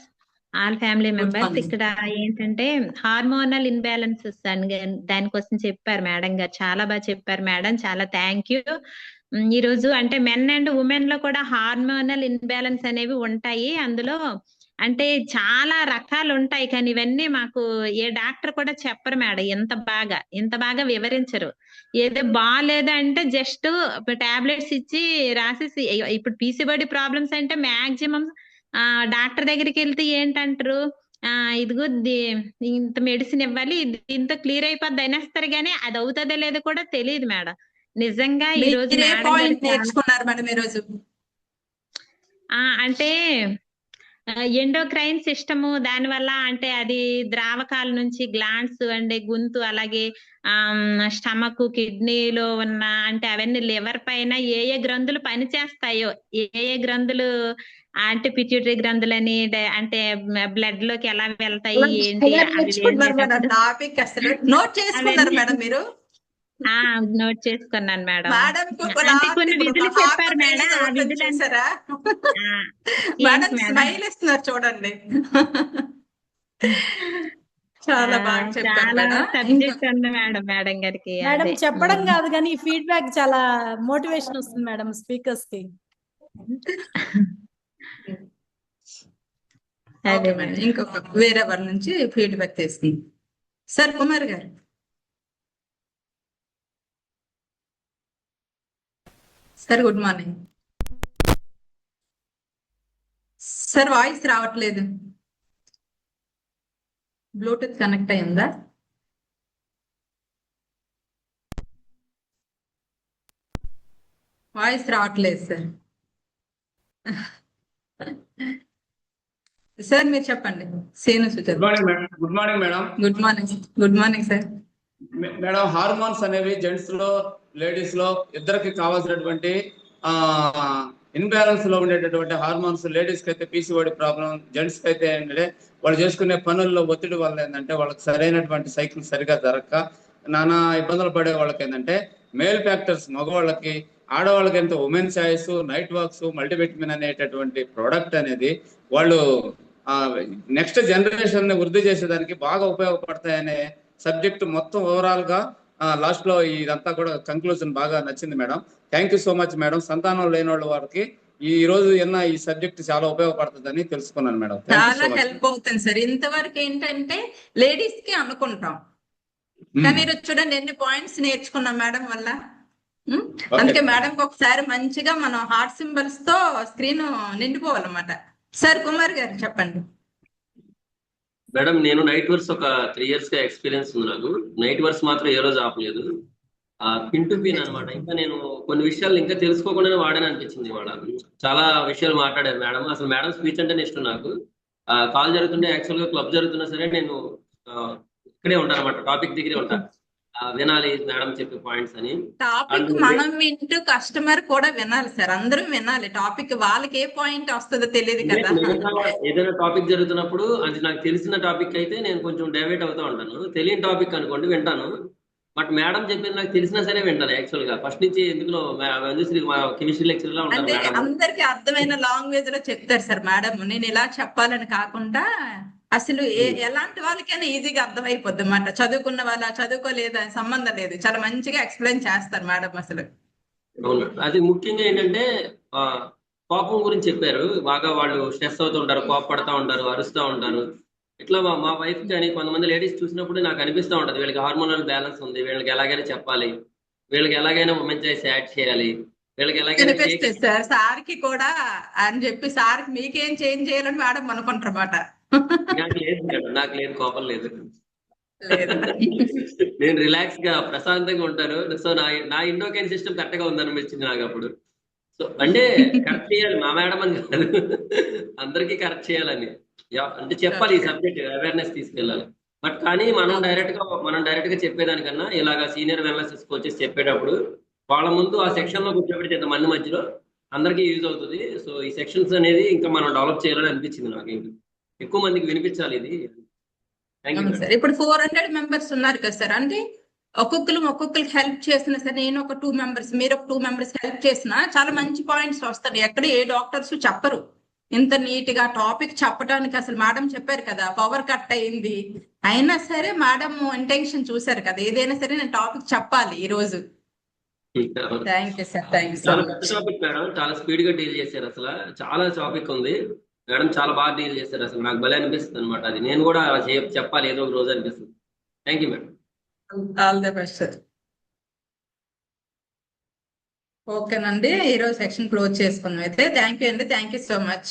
Speaker 5: all family members. ఇక్కడ ఏంటంటే హార్మోనల్ ఇన్బ్యాలెన్సెస్ అని దానికోసం చెప్పారు మేడం గారు. చాలా బాగా చెప్పారు మేడం, చాలా థ్యాంక్ యూ. ఈ రోజు అంటే మెన్ అండ్ ఉమెన్ లో కూడా హార్మోనల్ ఇన్బ్యాలెన్స్ అనేవి ఉంటాయి. అందులో అంటే చాలా రకాలు ఉంటాయి, కానీ ఇవన్నీ మాకు ఏ డాక్టర్ కూడా చెప్పరు మేడం. ఇంత బాగా వివరించరు. ఏదో బాగాలేదు అంటే జస్ట్ టాబ్లెట్స్ ఇచ్చి రాసేసి, ఇప్పుడు పీసీఓడి ప్రాబ్లమ్స్ అంటే మాక్సిమం డాక్టర్ దగ్గరికి వెళ్తే ఏంటంటారు, ఇదిగో ఇంత మెడిసిన్ ఇవ్వాలి, ఇంత క్లియర్ అయిపోద్ది అనేస్తారు, కానీ అది అవుతుందో లేదో కూడా తెలియదు మేడం. నిజంగా ఈ రోజు
Speaker 2: నేర్చుకున్నారు మేడం ఈ రోజు
Speaker 5: అంటే ఎండోక్రైన్ సిస్టము, దాని వల్ల అంటే అది ద్రావకాల నుంచి గ్లాండ్స్ అంటే గొంతు, అలాగే స్టమక్, కిడ్నీలో ఉన్న అంటే అవన్నీ లివర్ పైన ఏ గ్రంథులు పనిచేస్తాయో, ఏ గ్రంథులు అంటే పిట్యూటరీ గ్రంథులని అంటే బ్లడ్ లోకి ఎలా వెళ్తాయి ఏంటి నోట్ చేసుకున్నాను మేడం. అంటే కొన్ని విధులు చెప్పారు మేడం, ఆ విధులు
Speaker 2: చూడండి. చాలా బాగా చెప్పారు
Speaker 5: సబ్జెక్ట్ ఉంది మేడం. మేడం గారికి
Speaker 1: మేడం చెప్పడం కాదు కానీ ఫీడ్బ్యాక్ చాలా మోటివేషన్ వస్తుంది మేడం స్పీకర్స్ కి.
Speaker 2: ఇంకొక వేరే వాళ్ళ నుంచి ఫీడ్బ్యాక్ తీసుకుంది. సార్ కుమార్ గారు. Sir good morning sir. Voice రావట్లేదు. బ్లూటూత్ కనెక్ట్ అయిందా? వాయిస్ రావట్లేదు సార్. సార్ మీరు చెప్పండి. సేను Sujatha.
Speaker 3: Good morning madam.
Speaker 2: Good morning. Good morning sir.
Speaker 3: Madam, hormones అనేవి జెంట్స్ లో లేడీస్ లో ఇద్దరికి కావాల్సినటువంటి ఇన్బ్యాలెన్స్ లో ఉండేటటువంటి హార్మోన్స్, లేడీస్ కి అయితే పీసీఓడి ప్రాబ్లం, జెంట్స్ కి అయితే ఏంటంటే వాళ్ళు చేసుకునే పనుల్లో ఒత్తిడి వల్ల ఏంటంటే వాళ్ళకి సరైనటువంటి సైకిల్ సరిగా జరగక నానా ఇబ్బందులు పడే వాళ్ళకి ఏంటంటే మేల్ ఫ్యాక్టర్స్ మగవాళ్ళకి, ఆడవాళ్ళకి ఎంత women choice, night walks, multivitamin అనేటటువంటి ప్రోడక్ట్ అనేది వాళ్ళు నెక్స్ట్ జనరేషన్ ని వృద్ధి చేసేదానికి బాగా ఉపయోగపడతాయనే సబ్జెక్ట్ మొత్తం ఓవరాల్ గా లాస్ట్ లో ఇదంతా కూడా కంక్లూజన్ బాగా నచ్చింది madam. Thank you so much madam. సంతానం లేని వాళ్ళ వారికి ఈ రోజు ఈ సబ్జెక్ట్ చాలా ఉపయోగపడుతుందని తెలుసుకున్నాను మేడం.
Speaker 2: చాలా హెల్ప్ అవుతుంది సార్. ఇంతవరకు ఏంటంటే లేడీస్ కి అనుకుంటాం, కానీ ఈరోజు చూడండి ఎన్ని పాయింట్స్ నేర్చుకున్నాం మేడం వల్ల. అందుకే మేడం ఒకసారి మంచిగా మనం హార్ట్ సింబల్స్ తో స్క్రీన్ నిండిపోవాలన్నమాట. సార్ కుమార్ గారు చెప్పండి.
Speaker 4: మేడం నేను నైట్ వర్క్స్ ఒక 3 years గా ఎక్స్పీరియన్స్ ఉంది నాకు. నైట్ వర్క్స్ మాత్రం ఏ రోజు ఆపలేదు. పిన్ టు పిన్ అనమాట. ఇంకా నేను కొన్ని విషయాలు ఇంకా తెలుసుకోకుండానే వాడాను అనిపించింది. చాలా విషయాలు మాట్లాడారు మేడం. అసలు మేడం స్పీచ్ అంటేనే ఇష్టం నాకు. కాల్ జరుగుతుంటే యాక్చువల్ గా క్లబ్ జరుగుతున్నా సరే నేను ఇక్కడే ఉంటాను అనమాట, టాపిక్ దగ్గరే ఉంటాను. వినాలి మేడం చెప్పే పాయింట్స్ అని.
Speaker 2: టాపిక్ మనం వింటూ కస్టమర్ కూడా వినాలి సార్. అందరూ వినాలి టాపిక్. వాళ్ళకి ఏ పాయింట్ వస్తుందో తెలియదు కదా.
Speaker 4: ఏదైనా టాపిక్ జరుగుతున్నప్పుడు అది నాకు తెలిసిన టాపిక్ అయితే నేను కొంచెం డైవర్ట్ అవుతూ ఉంటాను. తెలియని టాపిక్ అనుకోండి వింటాను, బట్ మేడం చెప్పింది నాకు తెలిసినా సరే వింటాను. యాక్చువల్ గా ఫస్ట్ నుంచి ఎందుకు కెమిస్ట్రీ లెక్చర్ లా ఉంటాను.
Speaker 2: అందరికి అర్థమైన లాంగ్వేజ్ లో చెప్తారు సార్ మేడం. నేను ఇలా చెప్పాలని కాకుండా అసలు ఎలాంటి వాళ్ళకైనా ఈజీగా అర్థమైపోద్ది అన్నమాట. చదువుకున్న వాళ్ళ చదువుకోలేదా సంబంధం లేదు, చాలా మంచిగా ఎక్స్ప్లెయిన్ చేస్తారు మేడం. అసలు
Speaker 4: అవును మేడం. అది ముఖ్యంగా ఏంటంటే ఆ, కోపం గురించి చెప్పారు. బాగా వాళ్ళు స్ట్రెస్ అవుతూ ఉంటారు, కోపపడతా ఉంటారు, అరుస్తూ ఉంటారు. ఇట్లా మా వైఫ్ కానీ కొంతమంది లేడీస్ చూసినప్పుడు నాకు అనిపిస్తూ ఉంటది, వీళ్ళకి హార్మోనల్ బ్యాలెన్స్ ఉంది, వీళ్ళకి ఎలాగైనా చెప్పాలి, వీళ్ళకి ఎలాగైనా ఉమెన్ చాయిస్ యాడ్ చేయాలి, వీళ్ళకి ఎలాగైనా షేక్.
Speaker 2: కనిపిస్తుంది సార్ సార్కి కూడా అని చెప్పి సార్కి మీకేం చేంజ్ చేయాలని మేడం అనుకుంటారన్నమాట.
Speaker 4: నాకు లేదు మేడం, నాకు లేదు, కోపం లేదు.
Speaker 2: లేదు
Speaker 4: నేను రిలాక్స్ గా ప్రశాంతంగా ఉంటాను. సో నా ఇండోకైన్ సిస్టమ్ కరెక్ట్ గా ఉందనిపించింది నాకు అప్పుడు. సో అంటే కరెక్ట్ చేయాలి మా మేడం అని కాదు, అందరికీ కరెక్ట్ చేయాలని. అంటే చెప్పాలి, ఈ సబ్జెక్ట్ అవేర్నెస్ తీసుకెళ్ళాలి. బట్ కానీ మనం డైరెక్ట్ గా చెప్పేదానికన్నా ఇలాగా సీనియర్ వెల్నెస్ కోచెస్ చెప్పేటప్పుడు వాళ్ళ ముందు ఆ సెక్షన్ లో కూర్చోబెట్టి ఇంతమంది మధ్యలో అందరికీ యూజ్ అవుతుంది. సో ఈ సెక్షన్స్ అనేది ఇంకా మనం డెవలప్ చేయాలని అనిపించింది నాకు. ఇంకా ఎక్కువ మందికి వినిపించాలి ఇది. థ్యాంక్ యూ
Speaker 2: అవును సార్. ఇప్పుడు 400 మెంబర్స్ ఉన్నారు కదా సార్, అంటే ఒక్కొక్కరికి హెల్ప్ చేసిన సార్, నేను ఒక 2 మెంబర్స్, మీరు ఒక 2 మెంబర్స్ హెల్ప్ చేసినా చాలా మంచి పాయింట్స్ వస్తాయి. ఎక్కడ ఏ డాక్టర్స్ చెప్పరు ఇంత నీట్ గా టాపిక్ చెప్పడానికి. అసలు మేడం చెప్పారు కదా, పవర్ కట్ అయింది అయినా సరే మేడం ఇంటెన్షన్ చూసారు కదా, ఏదైనా సరే నేను టాపిక్ చెప్పాలి ఈ రోజు. Thank you sir, thank you so
Speaker 4: చాలా
Speaker 2: మచ్.
Speaker 4: పెద్ద టాపిక్ మేడం, చాలా స్పీడ్ గా డీల్ చేశారు. అసలు చాలా టాపిక్ ఉంది మేడం, చాలా బాగా డీల్ చేశారు. అసలు నాకు భలే అనిపిస్తుంది అనమాట. అది నేను కూడా చెప్పాలి ఏదో ఒక రోజు అనిపిస్తుంది. Thank you madam.
Speaker 2: All the best sir. ఓకేనండి, ఈరోజు సెక్షన్ క్లోజ్ చేసుకుందాం అయితే. థ్యాంక్ యూ అండి, థ్యాంక్ యూ సో మచ్.